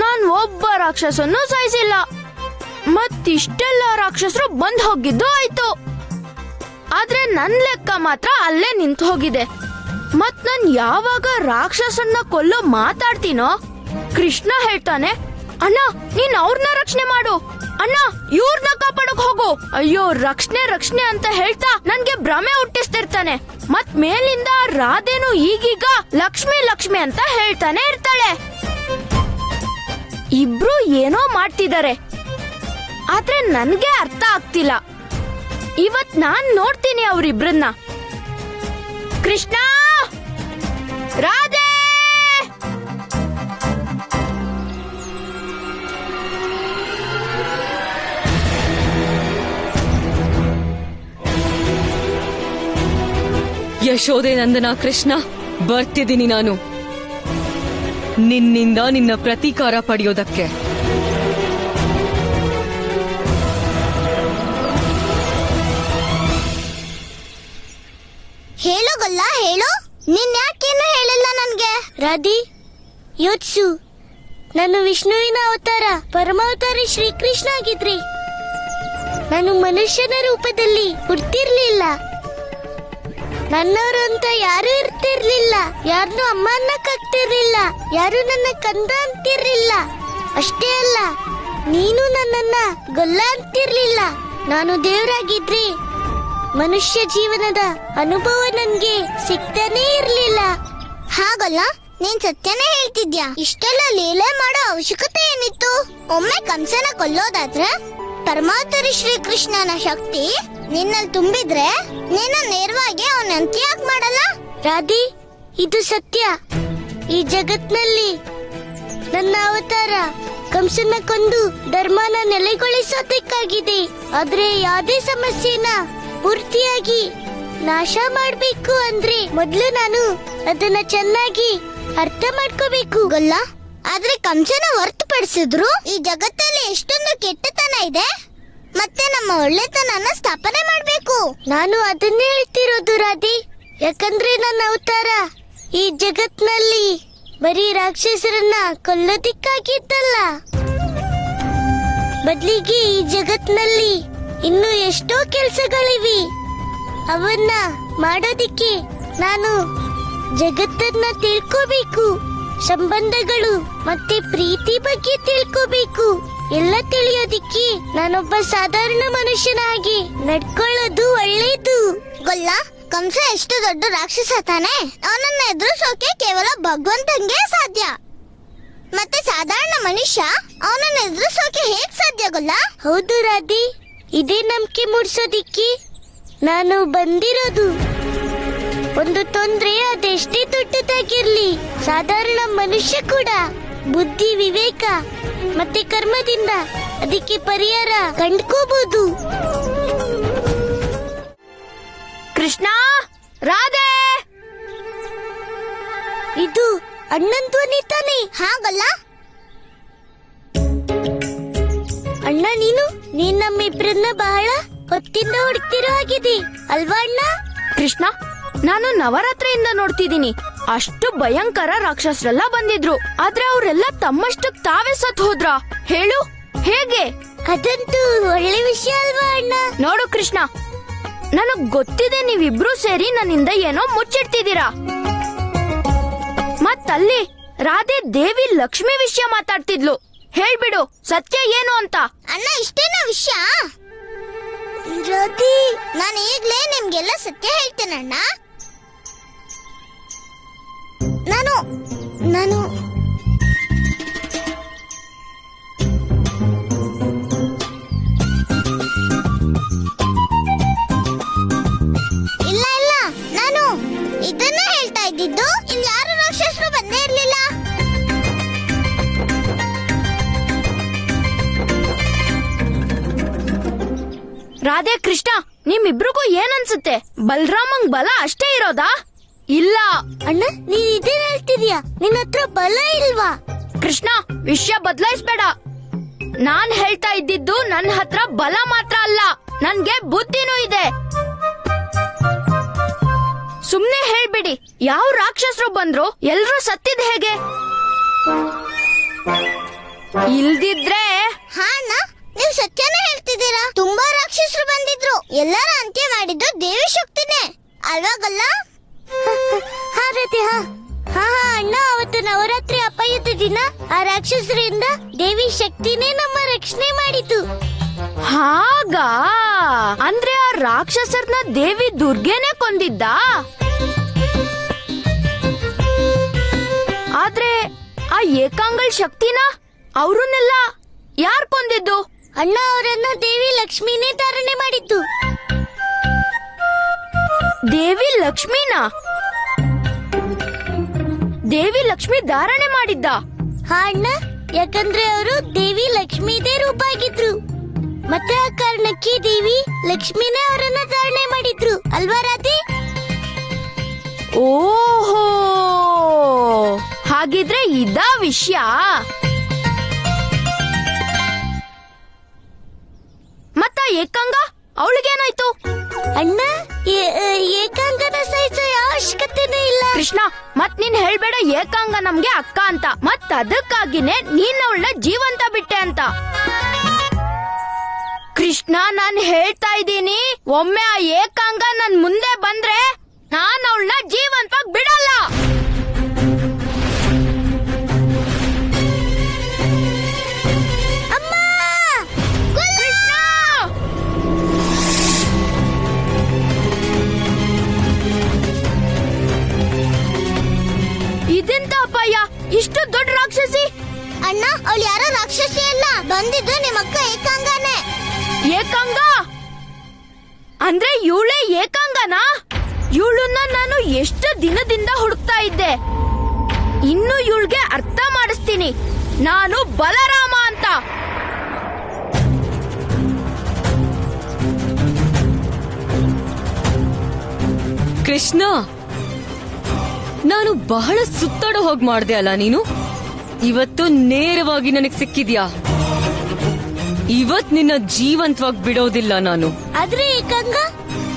ನಾನ್ ಒಬ್ಬ ರಾಕ್ಷಸನ್ನು ಸಾಯಿಸಿಲ್ಲ. ಮತ್ತಿಷ್ಟೆಲ್ಲ ರಾಕ್ಷಸರು ಬಂದ್ ಹೋಗಿದ್ದು ಆಯ್ತು. ಆದ್ರೆ ನನ್ ಲೆಕ್ಕ ಮಾತ್ರ ಅಲ್ಲೇ ನಿಂತು ಹೋಗಿದೆ. ಮತ್ ನಾನ್ ಯಾವಾಗ ರಾಕ್ಷಸನ್ನ ಕೊಲ್ಲೋ ಮಾತಾಡ್ತೀನೋ, ಕೃಷ್ಣ ಹೇಳ್ತಾನೆ, ಅಣ್ಣ ನೀನ್ ಅವ್ರನ್ನ ರಕ್ಷಣೆ ಮಾಡು, ಅಣ್ಣ ಇವ್ರನ್ನ ಕಾಪಾಡಕ್ ಹೋಗು. ಅಯ್ಯೋ, ರಕ್ಷಣೆ ರಕ್ಷಣೆ ಅಂತ ಹೇಳ್ತಾ ನನ್ಗೆ ಭ್ರಮೆ ಹುಟ್ಟಿಸ್ತಿರ್ತಾನೆ. ಮತ್ ಮೇಲಿಂದ ರಾಧೆನು ಈಗೀಗ ಲಕ್ಷ್ಮಿ ಲಕ್ಷ್ಮಿ ಅಂತ ಹೇಳ್ತಾನೆ ಇರ್ತಾಳೆ. ಇಬ್ರು ಏನೋ ಮಾಡ್ತಿದ್ದಾರೆ, ಆದ್ರೆ ನನ್ಗೆ ಅರ್ಥ ಆಗ್ತಿಲ್ಲ. ಇವತ್ ನಾನ್ ನೋಡ್ತೀನಿ ಅವ್ರಿಬ್ರನ್ನ. ಕೃಷ್ಣ, ರಾಧೆ, ಯಶೋದೆ ನಂದನ ಕೃಷ್ಣ, ಬರ್ತಿದ್ದೀನಿ ನಾನು ನಿನ್ನಿಂದ ನಿನ್ನ ಪ್ರತೀಕಾರ ಪಡೆಯೋದಕ್ಕೆ. ಹೇಳು ಗೊಲ್ಲ, ಹೇಳು. ನೀನ್ ಯಾಕೇನು ಹೇಳಿಲ್ಲ ನನ್ಗೆ? ರಾಧಿ, ಯೋಚ್ಸು. ನಾನು ವಿಷ್ಣುವಿನ ಅವತಾರ, ಪರಮಾವತಾರಿ ಶ್ರೀಕೃಷ್ಣ ಆಗಿದ್ರಿ. ನಾನು ಮನುಷ್ಯನ ರೂಪದಲ್ಲಿ ಹುಟ್ಟಿರ್ಲಿಲ್ಲ. ನನ್ನವರು ಅಂತ ಯಾರು ಇರ್ತಿರ್ಲಿಲ್ಲ. ಯಾರನ್ನು ಅಮ್ಮ ಅನ್ನಕ್ಕಾಗ್ತಿರ್ಲಿಲ್ಲ. ಯಾರು ನನ್ನ ಕಂದ ಅಂತಿರ್ಲಿಲ್ಲ. ಅಷ್ಟೇ ಅಲ್ಲ, ನೀನು ನನ್ನನ್ನ ಗೊಲ್ಲ ಅಂತಿರ್ಲಿಲ್ಲ. ನಾನು ದೇವರಾಗಿದ್ರಿ ಮನುಷ್ಯ ಜೀವನದ ಅನುಭವ ನನ್ಗೆ ಸಿಗ್ತಾನೇ ಇರ್ಲಿಲ್ಲ. ಹಾಗಲ್ಲ, ನೀನ್ ಸತ್ಯನೇ ಹೇಳ್ತಿದ್ಯಾ. ಇಷ್ಟೆಲ್ಲ ಲೀಲೆ ಮಾಡೋ ಅವಶ್ಯಕತೆ ಏನಿತ್ತು? ಒಮ್ಮೆ ಕಂಸನ ಕೊಲ್ಲೋದಾದ್ರೆ ಪರಮಾವತಾರಿ ಶ್ರೀಕೃಷ್ಣನ ಶಕ್ತಿ ನಿನ್ನಲ್ಲಿ ತುಂಬಿದ್ರೆ ನೀನು ನೇರವಾಗಿ ಅವನ ಅಂತ್ಯ ಯಾಕೆ ಮಾಡಲ್ಲ? ರಾಧಿ, ಇದು ಸತ್ಯ. ಈ ಜಗತ್ನಲ್ಲಿ ನನ್ನ ಅವತಾರ ಕಂಸನ ಕೊಂದು ಧರ್ಮನ ನೆಲೆಗೊಳಿಸೋದಕ್ಕಾಗಿದೆ. ಆದ್ರೆ ಯಾವುದೇ ಸಮಸ್ಯೆನ ಪೂರ್ತಿಯಾಗಿ ನಾಶ ಮಾಡ್ಬೇಕು ಅಂದ್ರೆ ಮೊದ್ಲು ನಾನು ಅದನ್ನ ಚೆನ್ನಾಗಿ ಅರ್ಥ ಮಾಡ್ಕೋಬೇಕು ಗೊಲ್ಲ. ಆದ್ರೆ ಕಂಸನ ಹೊರತುಪಡಿಸಿದ್ರು ಈ ಜಗತ್ತಲ್ಲಿ ಎಷ್ಟೊಂದು ಕೆಟ್ಟತನ ಇದೆ. ಮತ್ತೆ ನಮ್ಮ ಒಳ್ಳೆತನನ ಸ್ಥಾಪನೆ ಮಾಡ್ಬೇಕು. ನಾನು ಅದನ್ನೇ ಹೇಳ್ತಿರೋದು ರಾಧಿ. ಯಾಕಂದ್ರೆ ನನ್ನ ಅವತಾರ ಈ ಜಗತ್ನಲ್ಲಿ ಬರೀ ರಾಕ್ಷಸರನ್ನ ಕೊಲ್ಲೋದಿಕ್ಕಾಗಿದ್ದಲ್ಲ. ಬದಲಿಗೆ ಈ ಜಗತ್ನಲ್ಲಿ ಇನ್ನು ಎಷ್ಟೋ ಕೆಲಸಗಳಿವೆ. ಅವನ್ನ ಮಾಡೋದಿಕ್ಕೆ ನಾನು ಜಗತ್ತನ್ನ ತಿಳ್ಕೋಬೇಕು. ಸಂಬಂಧಗಳು ಮತ್ತೆ ಪ್ರೀತಿ ಬಗ್ಗೆ ತಿಳ್ಕೋಬೇಕು. ಎಲ್ಲ ತಿಳಿಯೋದಿಕ್ಕೆ ನಾನೊಬ್ಬ ಸಾಧಾರಣ ಮನುಷ್ಯನಾಗಿ ನಡ್ಕೊಳ್ಳೋದು ಒಳ್ಳೇದು. ಗೊಲ್ಲ, ಕಂಸ ಎಷ್ಟು ದೊಡ್ಡ ರಾಕ್ಷಸ ತಾನೆ. ಅವನನ್ನ ಎದುರಿಸೋಕೆ ಕೇವಲ ಭಗವಂತಂಗೆ ಸಾಧ್ಯ. ಮತ್ತೆ ಸಾಧಾರಣ ಮನುಷ್ಯ ಅವನನ್ನ ಎದುರಿಸೋಕೆ ಹೇಗ್ ಸಾಧ್ಯ ಗೊಲ್ಲ? ಹೌದು ರಾಧಿ, ಇದೇ ನಂಬಿಕೆ ಮೂಡಿಸೋದಿಕ್ಕೆ ನಾನು ಬಂದಿರೋದು. ಒಂದು ತೊಂದ್ರೆ ಅದೆಷ್ಟೇ ದೊಡ್ಡದಾಗಿರ್ಲಿ, ಸಾಧಾರಣ ಮನುಷ್ಯ ಕೂಡ ಬುದ್ಧಿ, ವಿವೇಕ ಮತ್ತೆ ಕರ್ಮದಿಂದ ಅದಕ್ಕೆ ಪರಿಹಾರ ಕಂಡ್ಕೋಬಹುದು. ಕೃಷ್ಣ, ರಾಧೆ, ಇದು ಅಣ್ಣನ್ ಧ್ವನಿ ತಾನೆ? ಹಾಗಲ್ಲ ಅಣ್ಣ, ನೀನ್ ನಮ್ಮಿಬ್ರನ್ನ ಬಹಳ ಹೊತ್ತಿಂದ ಹುಡುಕ್ತಿರೋ ಆಗಿದೆ ಅಲ್ವಾ ಅಣ್ಣ? ಕೃಷ್ಣ, ನಾನು ನವರಾತ್ರಿಯಿಂದ ನೋಡ್ತಿದ್ದೀನಿ. ಅಷ್ಟು ಭಯಂಕರ ರಾಕ್ಷಸರೆಲ್ಲ ಬಂದಿದ್ರು. ಆದ್ರೆ ಅವರೆಲ್ಲ ತಮ್ಮಷ್ಟಕ್ ತಾವೇ ಸತ್ ಹೋದ್ರ? ಹೇಳು, ಹೇಗೆ? ಅದಂತೂ ಒಳ್ಳೆ ವಿಷಯ ಅಲ್ವಾ ಅಣ್ಣ? ನೋಡು ಕೃಷ್ಣ, ನನಗ್ ಗೊತ್ತಿದೆ ನೀವಿಬ್ರು ಸೇರಿ ನನ್ನಿಂದ ಏನೋ ಮುಚ್ಚಿಡ್ತಿದ್ದೀರಾ. ಮತ್ತಲ್ಲಿ ರಾಧೆ ದೇವಿ ಲಕ್ಷ್ಮಿ ವಿಷಯ ಮಾತಾಡ್ತಿದ್ಲು. ಹೇಳ್ಬಿಡು, ಸತ್ಯ ಏನು ಅಂತ. ಅಣ್ಣ, ಇಷ್ಟೇನಾ ವಿಷಯ? ರಾಧೆ, ನಾನು ಈಗ್ಲೇ ನಿಮ್ಗೆಲ್ಲ ಸತ್ಯ ಹೇಳ್ತೇನಣ್ಣ. ನಾನು ಇಲ್ಲ, ನಾನು ಇದನ್ನ ಹೇಳ್ತಾ ಇದ್ದಿದ್ದು. ಇಲ್ಲಿ ಯಾರು ರಾಕ್ಷಸರು ಬಂದೇ ಇರ್ಲಿಲ್ಲ. ರಾಧೆ, ಕೃಷ್ಣ, ನಿಮ್ಮಿಬ್ರಿಗೂ ಏನನ್ಸುತ್ತೆ? ಬಲರಾಮಂಗ್ ಬಲ ಅಷ್ಟೇ ಇರೋದಾ? ಇಲ್ಲ ಅಣ್ಣ, ನೀನ್ ಇದೇನ್ ಹೇಳ್ತಿದ್ಯಾ? ನಿನ್ನ ಹತ್ರ ಬಲ ಇಲ್ವಾ? ಕೃಷ್ಣ, ವಿಷಯ ಬದಲಾಯಿಸ್ಬೇಡ. ನಾನ್ ಹೇಳ್ತಾ ಇದ್ದಿದ್ದು ನನ್ನ ಹತ್ರ ಬಲ ಮಾತ್ರ ಅಲ್ಲ, ನನ್ಗೆ ಬುದ್ಧಿನೂ ಇದೆ. ಸುಮ್ನೆ ಹೇಳ್ಬಿಡಿ, ಯಾವ ರಾಕ್ಷಸರು ಬಂದ್ರು ಎಲ್ರೂ ಸತ್ತಿದ್ ಹೇಗೆ? ಇಲ್ದಿದ್ರೆ ಹಾ ಅಣ್ಣ, ನೀವು ಸತ್ಯನೇ ಹೇಳ್ತಿದ್ದೀರಾ. ತುಂಬಾ ರಾಕ್ಷಸರು ಬಂದಿದ್ರು. ಎಲ್ಲರ ಅಂತ್ಯ ಮಾಡಿದ್ದು ದೇವಿ ಶಕ್ತಿನೇ ಅಲ್ವಾಗಲ್ಲ? ಹಾ ರಾಧೆ, ಹಾ ಅಣ್ಣ, ಅವತ್ತು ನವರಾತ್ರಿ ಅಪಾಯದ ದಿನ ಆ ರಾಕ್ಷಸರಿಂದ ದೇವಿ ಶಕ್ತಿನೇ ನಮ್ಮ ರಕ್ಷಣೆ ಮಾಡಿತು. ಹಾಗಾ? ಅಂದ್ರೆ ಆ ರಾಕ್ಷಸರ್ನ ದೇವಿ ದುರ್ಗೆನೆ ಕೊಂದಿದ್ದ? ಆದ್ರೆ ಆ ಏಕಾಂಗಲ್ ಶಕ್ತಿನ ಅವ್ರನ್ನೆಲ್ಲ ಯಾರ್ ಕೊಂದಿದ್ದು? ಅಣ್ಣ, ಅವರನ್ನ ದೇವಿ ಲಕ್ಷ್ಮಿನೇ ಧಾರಣೆ ಮಾಡಿದ್ದು. ದೇವಿ ಲಕ್ಷ್ಮಿನಾ? ದೇವಿ ಲಕ್ಷ್ಮಿ ಧಾರಣೆ ಮಾಡಿದ್ದ? ಹಾ ಅಣ್ಣ, ಯಾಕಂದ್ರೆ ಅವರು ದೇವಿ ಲಕ್ಷ್ಮಿದೇ ರೂಪ ಆಗಿದ್ರು. ಮತ್ತೆ ಆ ಕಾರಣಕ್ಕೆ ದೇವಿ ಲಕ್ಷ್ಮಿನೇ ಅವರನ್ನ ಧಾರಣೆ ಮಾಡಿದ್ರು ಅಲ್ವಾ ರಾಧೆ? ಓಹೋ, ಹಾಗಿದ್ರೆ ಇದಾ ವಿಷಯ. ಮತ್ತ ಏಕಾಂಗ, ಅವಳಿಗೇನಾಯ್ತು? ಅಣ್ಣ, ಏಕಾಂಗನ ಸಾಯಿಸೋ ಯಾವ ಅವಶ್ಯಕತೆನೂ ಇಲ್ಲ. ಕೃಷ್ಣ, ಮತ್ ನೀನ್ ಹೇಳ್ಬೇಡ ಏಕಾಂಗ ನಮ್ಗೆ ಅಕ್ಕ ಅಂತ. ಮತ್ ಅದಕ್ಕಾಗಿನೇ ನೀನ್ ಅವಳನ್ನ ಜೀವಂತ ಬಿಟ್ಟೆ ಅಂತ. ಕೃಷ್ಣ, ನಾನ್ ಹೇಳ್ತಾ ಇದ್ದೀನಿ, ಒಮ್ಮೆ ಆ ಏಕಾಂಗ ನನ್ ಮುಂದೆ ಬಂದ್ರೆ ನಾನ್ ಅವಳನ್ನ ಜೀವಂತವಾಗಿ ಬಿಡಲ್ಲ. ಇದೆಂತ ಅಪಾಯ? ಇಷ್ಟು ದೊಡ್ಡ ರಾಕ್ಷಸಿ? ಅಣ್ಣ, ಅವಳು ಯಾರೋ ರಾಕ್ಷಸಿ ಅಲ್ಲ, ಬಂದಿದ್ದು ನಿಮ್ಮಕ್ಕ ಏಕಾಂಗನೇ. ಏಕಾಂಗ ಅಂದ್ರೆ ಇವಳೇ ಏಕಾಂಗನಾ? ಇವಳನ್ನ ನಾನು ಎಷ್ಟು ದಿನದಿಂದ ಹುಡುಕ್ತಾ ಇದ್ದೆ. ಇನ್ನು ಇವಳಿಗೆ ಅರ್ಥ ಮಾಡಿಸ್ತೀನಿ, ನಾನು ಬಲರಾಮ ಅಂತ. ಕೃಷ್ಣ, ನಾನು ಬಹಳ ಸುತ್ತಾಡೋ ಹೋಗ್ ಮಾಡ್ದೆ ಅಲ್ಲ ನೀನು? ಇವತ್ತು ನೇರವಾಗಿ ನನಗ್ ಸಿಕ್ಕಿದ್ಯಾ? ಇವತ್ ನಿನ್ನ ಜೀವಂತವಾಗಿ ಬಿಡೋದಿಲ್ಲ ನಾನು. ಆದ್ರೆ ಏಕಾಂಗ,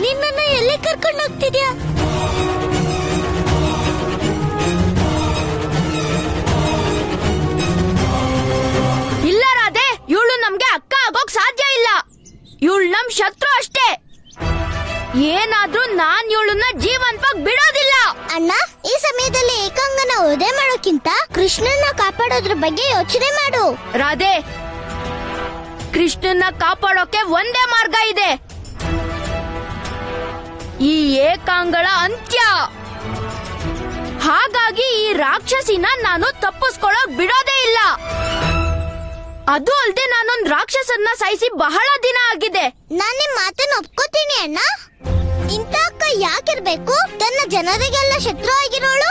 ನಿನ್ನನ್ನ ಎಲ್ಲಿ ಕರ್ಕೊಂಡು ಹೋಗ್ತಿದ್ಯಾ? ಇಲ್ಲ ರಾಧೆ, ಇವಳು ನಮ್ಗೆ ಅಕ್ಕ ಆಗೋಕ್ ಸಾಧ್ಯ ಇಲ್ಲ. ಇವಳು ನಮ್ ಶತ್ರು ಅಷ್ಟೇ. ಏನಾದ್ರೂ ನಾನ್ ಇವಳನ್ನ ಜೀವಂತವಾಗಿ ಬಿಡೋದಿಲ್ಲ. ಅಣ್ಣ, ಈ ಸಮಯದಲ್ಲಿ ಏಕಾಂಗನ ವಧೆ ಮಾಡೋಕ್ಕಿಂತ ಕೃಷ್ಣನ ಕಾಪಾಡೋದ್ರ ಬಗ್ಗೆ ಯೋಚನೆ ಮಾಡು. ರಾಧೆ, ಕೃಷ್ಣನ್ನ ಕಾಪಾಡೋಕೆ ಒಂದೇ ಮಾರ್ಗ ಇದೆ, ಈ ಏಕಾಂಗಳ ಅಂತ್ಯ. ಹಾಗಾಗಿ ಈ ರಾಕ್ಷಸಿನ ನಾನು ತಪ್ಪಿಸ್ಕೊಳ್ಳೋಕ್ ಬಿಡೋದೇ ಇಲ್ಲ. ಅದು ಅಲ್ದೆ ನಾನೊಂದ್ ರಾಕ್ಷಸನ್ನ ಸಾಯಿಸಿ ಬಹಳ ದಿನ ಆಗಿದೆ. ನಾನ್ ನಿಮ್ ಮಾತನ್ನ ಒಪ್ಕೋತೀನಿ ಅಣ್ಣ. ಇಂಥ ಅಕ್ಕ ಯಾಕಿರ್ಬೇಕು? ತನ್ನ ಜನರಿಗೆಲ್ಲ ಶತ್ರು ಆಗಿರೋಳು.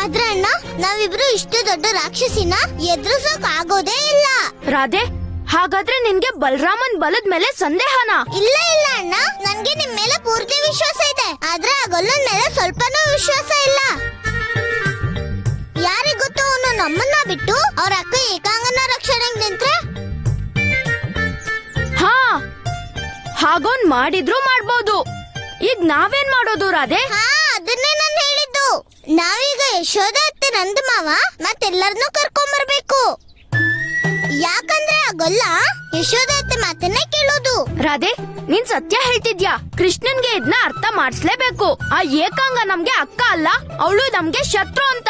ಆದ್ರೆ ಅಣ್ಣ, ನಾವಿಬ್ರು ಇಷ್ಟು ದೊಡ್ಡ ರಾಕ್ಷಸಿನ ಎದುರಿಸೋಕ್ ಆಗೋದೇ ಇಲ್ಲ. ರಾಧೆ, ಹಾಗಾದ್ರೆ ನಿನ್ಗೆ ಬಲರಾಮನ್ ಬಲದ ಮೇಲೆ ಸಂದೇಹನಾ? ಇಲ್ಲ ಇಲ್ಲ ಅಣ್ಣ, ನನ್ಗೆ ನಿಮ್ ಮೇಲೆ ಪೂರ್ತಿ ವಿಶ್ವಾಸ ಇದೆ. ಆದ್ರೆ ಆ ಗೊಲ್ಲನ್ ಮೇಲೆ ಸ್ವಲ್ಪನೂ ವಿಶ್ವಾಸ ಇಲ್ಲ. ಯಾರಿಗ್ ಗೊತ್ತು, ಅವನು ನಮ್ಮನ್ನ ಬಿಟ್ಟು ಅವ್ರ ಅಕ್ಕ ಏಕಾಂಗನ ರಕ್ಷಣೆಗೆ ನಿಂತ್ರೆ? ಹಾ, ಹಾಗೋನ್ ಮಾಡಿದ್ರು ಮಾಡ್ಬೋದು. ಈಗ ನಾವೇನ್ ಮಾಡೋದು ರಾಧೆ? ಹಾ, ಅದನ್ನೇ ನಾನು ಹೇಳಿದ್ದು. ನಾವೀಗ ಯಶೋಧ ಅತ್ತೆ, ನಂದ ಮಾವ ಮತ್ತೆಲ್ಲರನ್ನೂ ಕರ್ಕೊಂಬರ್ಬೇಕು. ಯಾಕಂದ್ರೆ ಆ ಗೊಲ್ಲ ಯಶೋಧ ಅತ್ತೆ ಮಾತನ್ನೇ ಕೇಳೋದು. ರಾಧೆ, ನೀನ್ ಸತ್ಯ ಹೇಳ್ತಿದ್ಯಾ. ಕೃಷ್ಣನ್ಗೆ ಇದನ್ನ ಅರ್ಥ ಮಾಡಿಸ್ಲೇಬೇಕು. ಆ ಏಕಾಂಗ ನಮ್ಗೆ ಅಕ್ಕ ಅಲ್ಲ, ಅವಳು ನಮ್ಗೆ ಶತ್ರು ಅಂತ.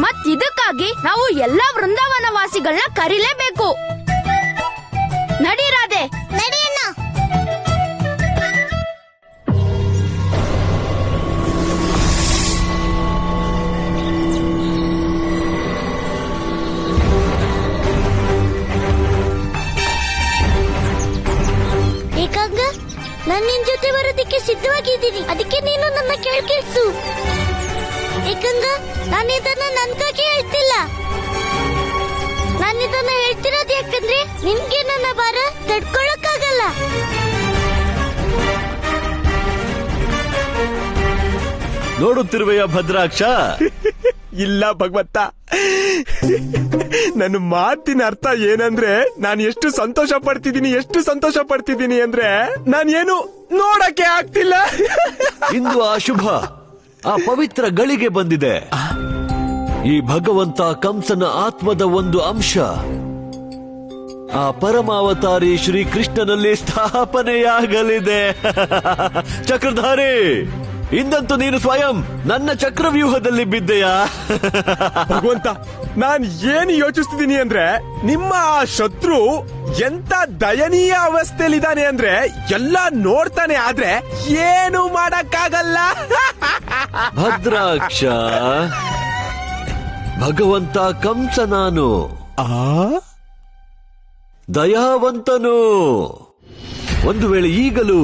ಮತ್ ಇದಕ್ಕಾಗಿ ನಾವು ಎಲ್ಲಾ ವೃಂದಾವನ ವಾಸಿಗಳನ್ನ ಕರಿಲೇಬೇಕು. ನಡಿ ರಾಧೆ, ನಡಿಯಣ್ಣ. ಏಕಾಂಗ, ನಾನ್ ನಿನ್ ಜೊತೆ ಬರೋದಕ್ಕೆ ಸಿದ್ಧವಾಗಿದ್ದೀನಿ. ಅದಕ್ಕೆ ನೀನು ನನ್ನ ಕೇಳ್ಸು. ಏಕಾಂಗ, ನಾನಿದನ್ನ ನನ್ಗಾಗಿ ಹೇಳ್ತಿಲ್ಲ. ನಾನಿದನ್ನ ಹೇಳ್ತಿರೋದು ಯಾಕಂದ್ರೆ ನಿನ್ಗೆ ನನ್ನ ಭಾರ ತಡ್ಕೊಳಕ್ಕಾಗಲ್ಲ. ನೋಡುತ್ತಿರುವೆಯ ಭದ್ರಾಕ್ಷ? ಇಲ್ಲ ಭಗವಂತ, ನನ್ನ ಮಾತಿನ ಅರ್ಥ ಏನಂದ್ರೆ ನಾನು ಎಷ್ಟು ಸಂತೋಷ ಪಡ್ತಿದ್ದೀನಿ ಅಂದ್ರೆ ನಾನೇನು ನೋಡಕ್ಕೆ ಆಗ್ತಿಲ್ಲ. ಇಂದು ಆ ಶುಭ, ಆ ಪವಿತ್ರ ಗಳಿಗೆ ಬಂದಿದೆ. ಈ ಭಗವಂತ ಕಂಸನ ಆತ್ಮದ ಒಂದು ಅಂಶ ಆ ಪರಮಾವತಾರಿ ಶ್ರೀ ಕೃಷ್ಣನಲ್ಲಿ ಸ್ಥಾಪನೆಯಾಗಲಿದೆ. ಚಕ್ರಧಾರಿ, ಇಂದಂತೂ ನೀನು ಸ್ವಯಂ ನನ್ನ ಚಕ್ರವ್ಯೂಹದಲ್ಲಿ ಬಿದ್ದೆಯಾ? ಭಗವಂತ, ನಾನ್ ಏನು ಯೋಚಿಸ್ತಿದ್ದೀನಿ ಅಂದ್ರೆ ನಿಮ್ಮ ಆ ಶತ್ರು ಎಂತ ದಯನೀಯ ಅವಸ್ಥೆಯಲ್ಲಿದ್ದಾನೆ ಅಂದ್ರೆ ಎಲ್ಲ ನೋಡ್ತಾನೆ, ಆದ್ರೆ ಏನು ಮಾಡಕ್ಕಾಗಲ್ಲ. ಭದ್ರಾಕ್ಷ, ಭಗವಂತ ಕಂಸ ನಾನು ದಯಾವಂತನು. ಒಂದು ವೇಳೆ ಈಗಲೂ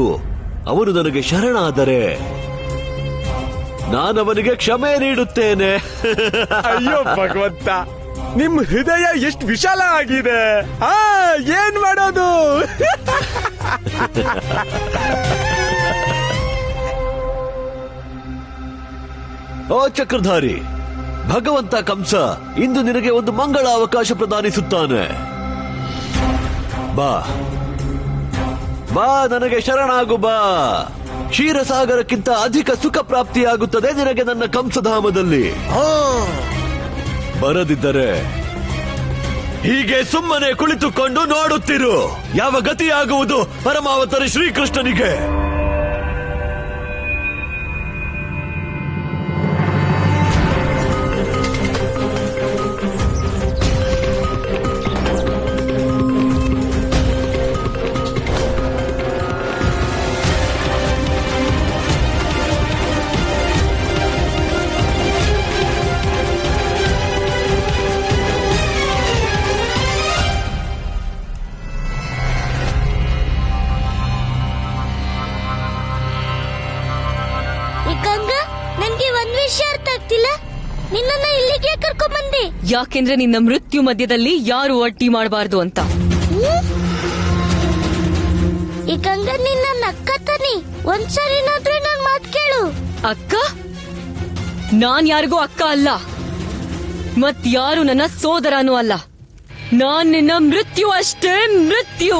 ಅವನು ನನಗೆ ಶರಣಾದರೆ ನಾನವನಿಗೆ ಕ್ಷಮೆ ನೀಡುತ್ತೇನೆ. ಅಯ್ಯೋ ಭಗವಂತ, ನಿಮ್ ಹೃದಯ ಎಷ್ಟು ವಿಶಾಲ ಆಗಿದೆ. ಏನ್ ಮಾಡೋದು? ಓ ಚಕ್ರಧಾರಿ, ಭಗವಂತ ಕಂಸ ಇಂದು ನಿನಗೆ ಒಂದು ಮಂಗಳ ಅವಕಾಶ ಪ್ರದಾನಿಸುತ್ತಾನೆ. ಬಾ ಬಾ, ನನಗೆ ಶರಣಾಗು ಬಾ. ಕ್ಷೀರಸಾಗರಕ್ಕಿಂತ ಅಧಿಕ ಸುಖ ಪ್ರಾಪ್ತಿಯಾಗುತ್ತದೆ ನಿನಗೆ ನನ್ನ ಕಂಸಧಾಮದಲ್ಲಿ. ಬರದಿದ್ದರೆ ಹೀಗೆ ಸುಮ್ಮನೆ ಕುಳಿತುಕೊಂಡು ನೋಡುತ್ತಿರು. ಯಾವ ಗತಿಯಾಗುವುದು ಪರಮಾವತಾರಿ ಶ್ರೀಕೃಷ್ಣನಿಗೆ? ಏಕಾಂಗ, ನನ್ಗೆ ಒಂದ್ ವಿಷಯ ಅರ್ಥ ಆಗ್ತಿಲ್ಲ. ನಿನ್ನನ್ನ ಇಲ್ಲಿಗೆ ಕರ್ಕೊಂಡ್ಬಂದೆ. ಯಾಕೆಂದ್ರೆ ನಿನ್ನ ಮೃತ್ಯು ಮಧ್ಯದಲ್ಲಿ ಯಾರು ಅಡ್ಡಿ ಮಾಡಬಾರ್ದು ಅಂತ. ಏಕಾಂಗ, ನಿನ್ನ ಅಕ್ಕ ತಾನೆ. ಒಂದ್ಸರಿನಾದ್ರೂ ನನ್ ಮಾತ್ ಕೇಳು. ಅಕ್ಕ? ನಾನ್ ಯಾರಿಗೂ ಅಕ್ಕ ಅಲ್ಲ, ಮತ್ ಯಾರು ನನ್ನ ಸೋದರನೂ ಅಲ್ಲ. ನಾನ್ ನಿನ್ನ ಮೃತ್ಯು ಅಷ್ಟೇ, ಮೃತ್ಯು.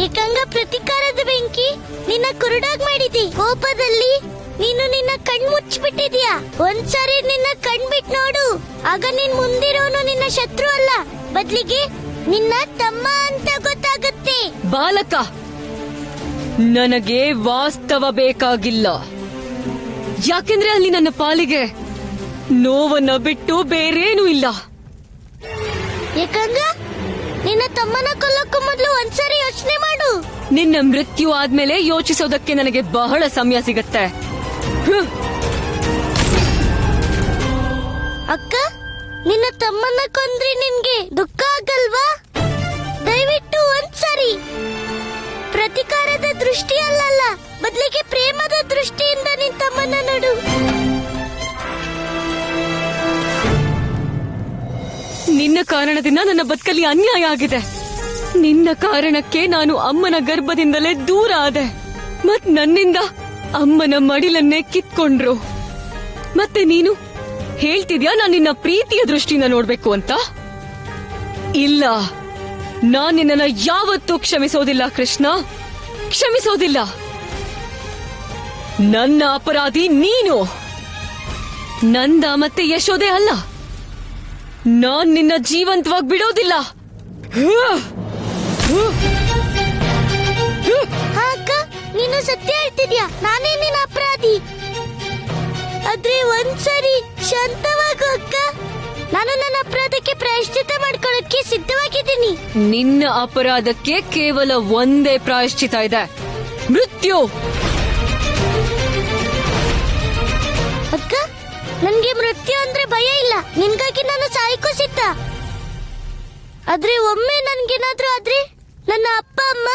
ಏಕಾಂಗ, ಪ್ರತಿಕಾರದ ಬೆಂಕಿ ನಿನ್ನ ಕುರುಡಾಗ್ ಮಾಡಿದಿ. ಕೋಪದಲ್ಲಿ ನೀನು ನಿನ್ನ ಕಣ್ ಮುಚ್ಚಿಬಿಟ್ಟಿದ್ಯಾ. ಒಂದ್ಸರಿ ನಿನ್ನ ಕಣ್ ಬಿಟ್ ನೋಡು. ಆಗ ನಿನ್ ಮುಂದಿರೋನು ನಿನ್ನ ಶತ್ರು ಅಲ್ಲ, ಬದ್ಲಿಗೆ ನಿನ್ನ ತಮ್ಮ ಅಂತ ಗೊತ್ತಾಗುತ್ತೆ. ಬಾಲಕ, ನನಗೆ ವಾಸ್ತವ ಬೇಕಾಗಿಲ್ಲ. ಯಾಕೆಂದ್ರೆ ಅಲ್ಲಿ ನನ್ನ ಪಾಲಿಗೆ ನೋವನ್ನ ಬಿಟ್ಟು ಬೇರೇನೂ ಇಲ್ಲ. ಏಕಾಂಗ, ನಿನ್ನ ತಮ್ಮನ ಕೊಲ್ಲಕ್ಕೂ ಮೊದಲು ಒಂದ್ಸರಿ ಯೋಚನೆ ಮಾಡು. ನಿನ್ನ ಮೃತ್ಯು ಆದ್ಮೇಲೆ ಯೋಚಿಸೋದಕ್ಕೆ ನನಗೆ ಬಹಳ ಸಮಯ ಸಿಗತ್ತೆ. ಅಕ್ಕ, ನಿನ್ನ ತಮ್ಮನ್ನ ಕೊಂದ್ರೆ ನಿನ್ಗೆ ದುಃಖ ಆಗಲ್ವಾ? ದಯವಿಟ್ಟು ಒಂದ್ಸರಿ. ಪ್ರತಿಕಾರದ ದೃಷ್ಟಿ ಅಲ್ಲಲ್ಲ, ಬದಲಿಗೆ ಪ್ರೇಮ ನಿನ್ನ ಕಾರಣದಿಂದ ನನ್ನ ಬದುಕಲ್ಲಿ ಅನ್ಯಾಯ ಆಗಿದೆ. ನಿನ್ನ ಕಾರಣಕ್ಕೆ ನಾನು ಅಮ್ಮನ ಗರ್ಭದಿಂದಲೇ ದೂರ ಆದೆ. ಮತ್ ನನ್ನಿಂದ ಅಮ್ಮನ ಮಡಿಲನ್ನೇ ಕಿತ್ಕೊಂಡ್ರು. ಮತ್ತೆ ನೀನು ಹೇಳ್ತಿದ್ಯಾ ನಾನು ನಿನ್ನ ಪ್ರೀತಿಯ ದೃಷ್ಟಿಯಿಂದ ನೋಡ್ಬೇಕು ಅಂತ? ಇಲ್ಲ, ನಾನ್ ನಿನ್ನನ್ನ ಯಾವತ್ತೂ ಕ್ಷಮಿಸೋದಿಲ್ಲ ಕೃಷ್ಣ, ಕ್ಷಮಿಸೋದಿಲ್ಲ. ನನ್ನ ಅಪರಾಧಿ ನೀನು, ನಂದ ಮತ್ತೆ ಯಶೋದೆ ಅಲ್ಲ. ನಾನ್ ನಿನ್ನ ಜೀವಂತವಾಗಿ ಬಿಡೋದಿಲ್ಲ. ಅಕ್ಕ, ನೀನು ಸತ್ಯ ಹೇಳ್ತಿದ್ಯಾ, ನಾನೇ ನಿನ್ನ ಅಪರಾಧಿ. ಆದ್ರೆ ಒಂದ್ಸರಿ ಶಾಂತವಾಗು ಅಕ್ಕ. ನಾನು ನನ್ನ ಅಪರಾಧಕ್ಕೆ ಪ್ರಾಯಶ್ಚಿತ್ತ ಮಾಡ್ಕೊಳ್ಳೋಕೆ ಸಿದ್ಧವಾಗಿದ್ದೀನಿ. ನಿನ್ನ ಅಪರಾಧಕ್ಕೆ ಕೇವಲ ಒಂದೇ ಪ್ರಾಯಶ್ಚಿತ ಇದೆ, ಮೃತ್ಯು. ಅಕ್ಕ, ನನ್ಗೆ ಮೃತ್ಯು ಅಂದ್ರೆ ಭಯ ಇಲ್ಲ. ನಿನ್ಗಾಗಿ ನಾನು ಸಾಯಕ್ಕೂ ಸಿದ್ಧ. ಆದ್ರೆ ಒಮ್ಮೆ ನನ್ಗೇನಾದ್ರೂ ಆದ್ರೆ ನನ್ನ ಅಪ್ಪ ಅಮ್ಮ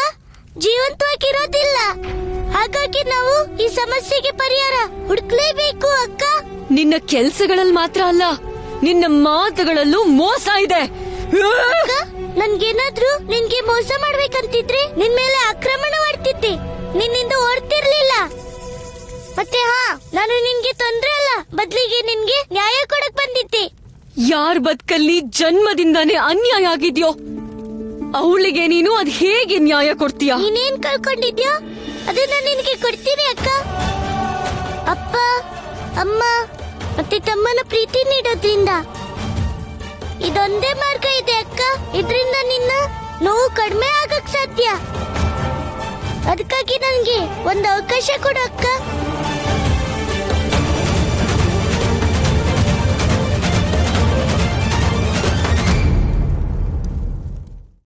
ಜೀವಂತವಾಗಿರೋದಿಲ್ಲ. ಹಾಗಾಗಿ ನಾವು ಈ ಸಮಸ್ಯೆಗೆ ಪರಿಹಾರ ಹುಡುಕ್ಲೇಬೇಕು ಅಕ್ಕ. ನಿನ್ನ ಕೆಲ್ಸಗಳಲ್ಲಿ ಮಾತ್ರ ಅಲ್ಲ, ನಿನ್ನ ಮಾತುಗಳಲ್ಲೂ ಮೋಸ ಇದೆ. ಅಕ್ಕ, ನನ್ಗೇನಾದ್ರೂ ನಿನ್ಗೆ ಮೋಸ ಮಾಡ್ಬೇಕಂತಿದ್ರೆ ನಿನ್ ಮೇಲೆ ಆಕ್ರಮಣ ಮಾಡ್ತಿದ್ದೆ, ನಿನ್ನಿಂದ ಓಡ್ತಿರ್ಲಿಲ್ಲ. ಮತ್ತೆ ನಾನು ನಿನ್ಗೆ ತೊಂದ್ರೆ ಅಲ್ಲ, ಬದ್ಲಿಗೆ ನಿನ್ಗೆ ನ್ಯಾಯ ಕೊಡಕ್ ಬಂದಿದ್ದೆ. ಯಾರ್ ಬದುಕಲ್ಲಿ ಜನ್ಮದಿಂದಾನೇ ಅನ್ಯಾಯ ಆಗಿದ್ಯೋ ಅವಳಿಗೆ ನೀನು ಅದ್ ಹೇಗೆ ನ್ಯಾಯ ಕೊಡ್ತೀಯ? ನೀನೇನ್ ಕಳ್ಕೊಂಡಿದ್ಯೋ ಅದನ್ನ ನಿನಗೆ ಕೊಡ್ತೀನಿ ಅಕ್ಕ. ಅಪ್ಪ, ಅಮ್ಮ ಮತ್ತೆ ತಮ್ಮನ ಪ್ರೀತಿ ನೀಡೋದ್ರಿಂದ ಇದೊಂದೇ ಮಾರ್ಗ ಇದೆ ಅಕ್ಕ. ಇದರಿಂದ ನಿನ್ನ ನೋವು ಕಡಿಮೆ ಆಗಕ್ ಸಾಧ್ಯ. ಅದಕ್ಕಾಗಿ ನನ್ಗೆ ಒಂದು ಅವಕಾಶ ಕೊಡು ಅಕ್ಕ.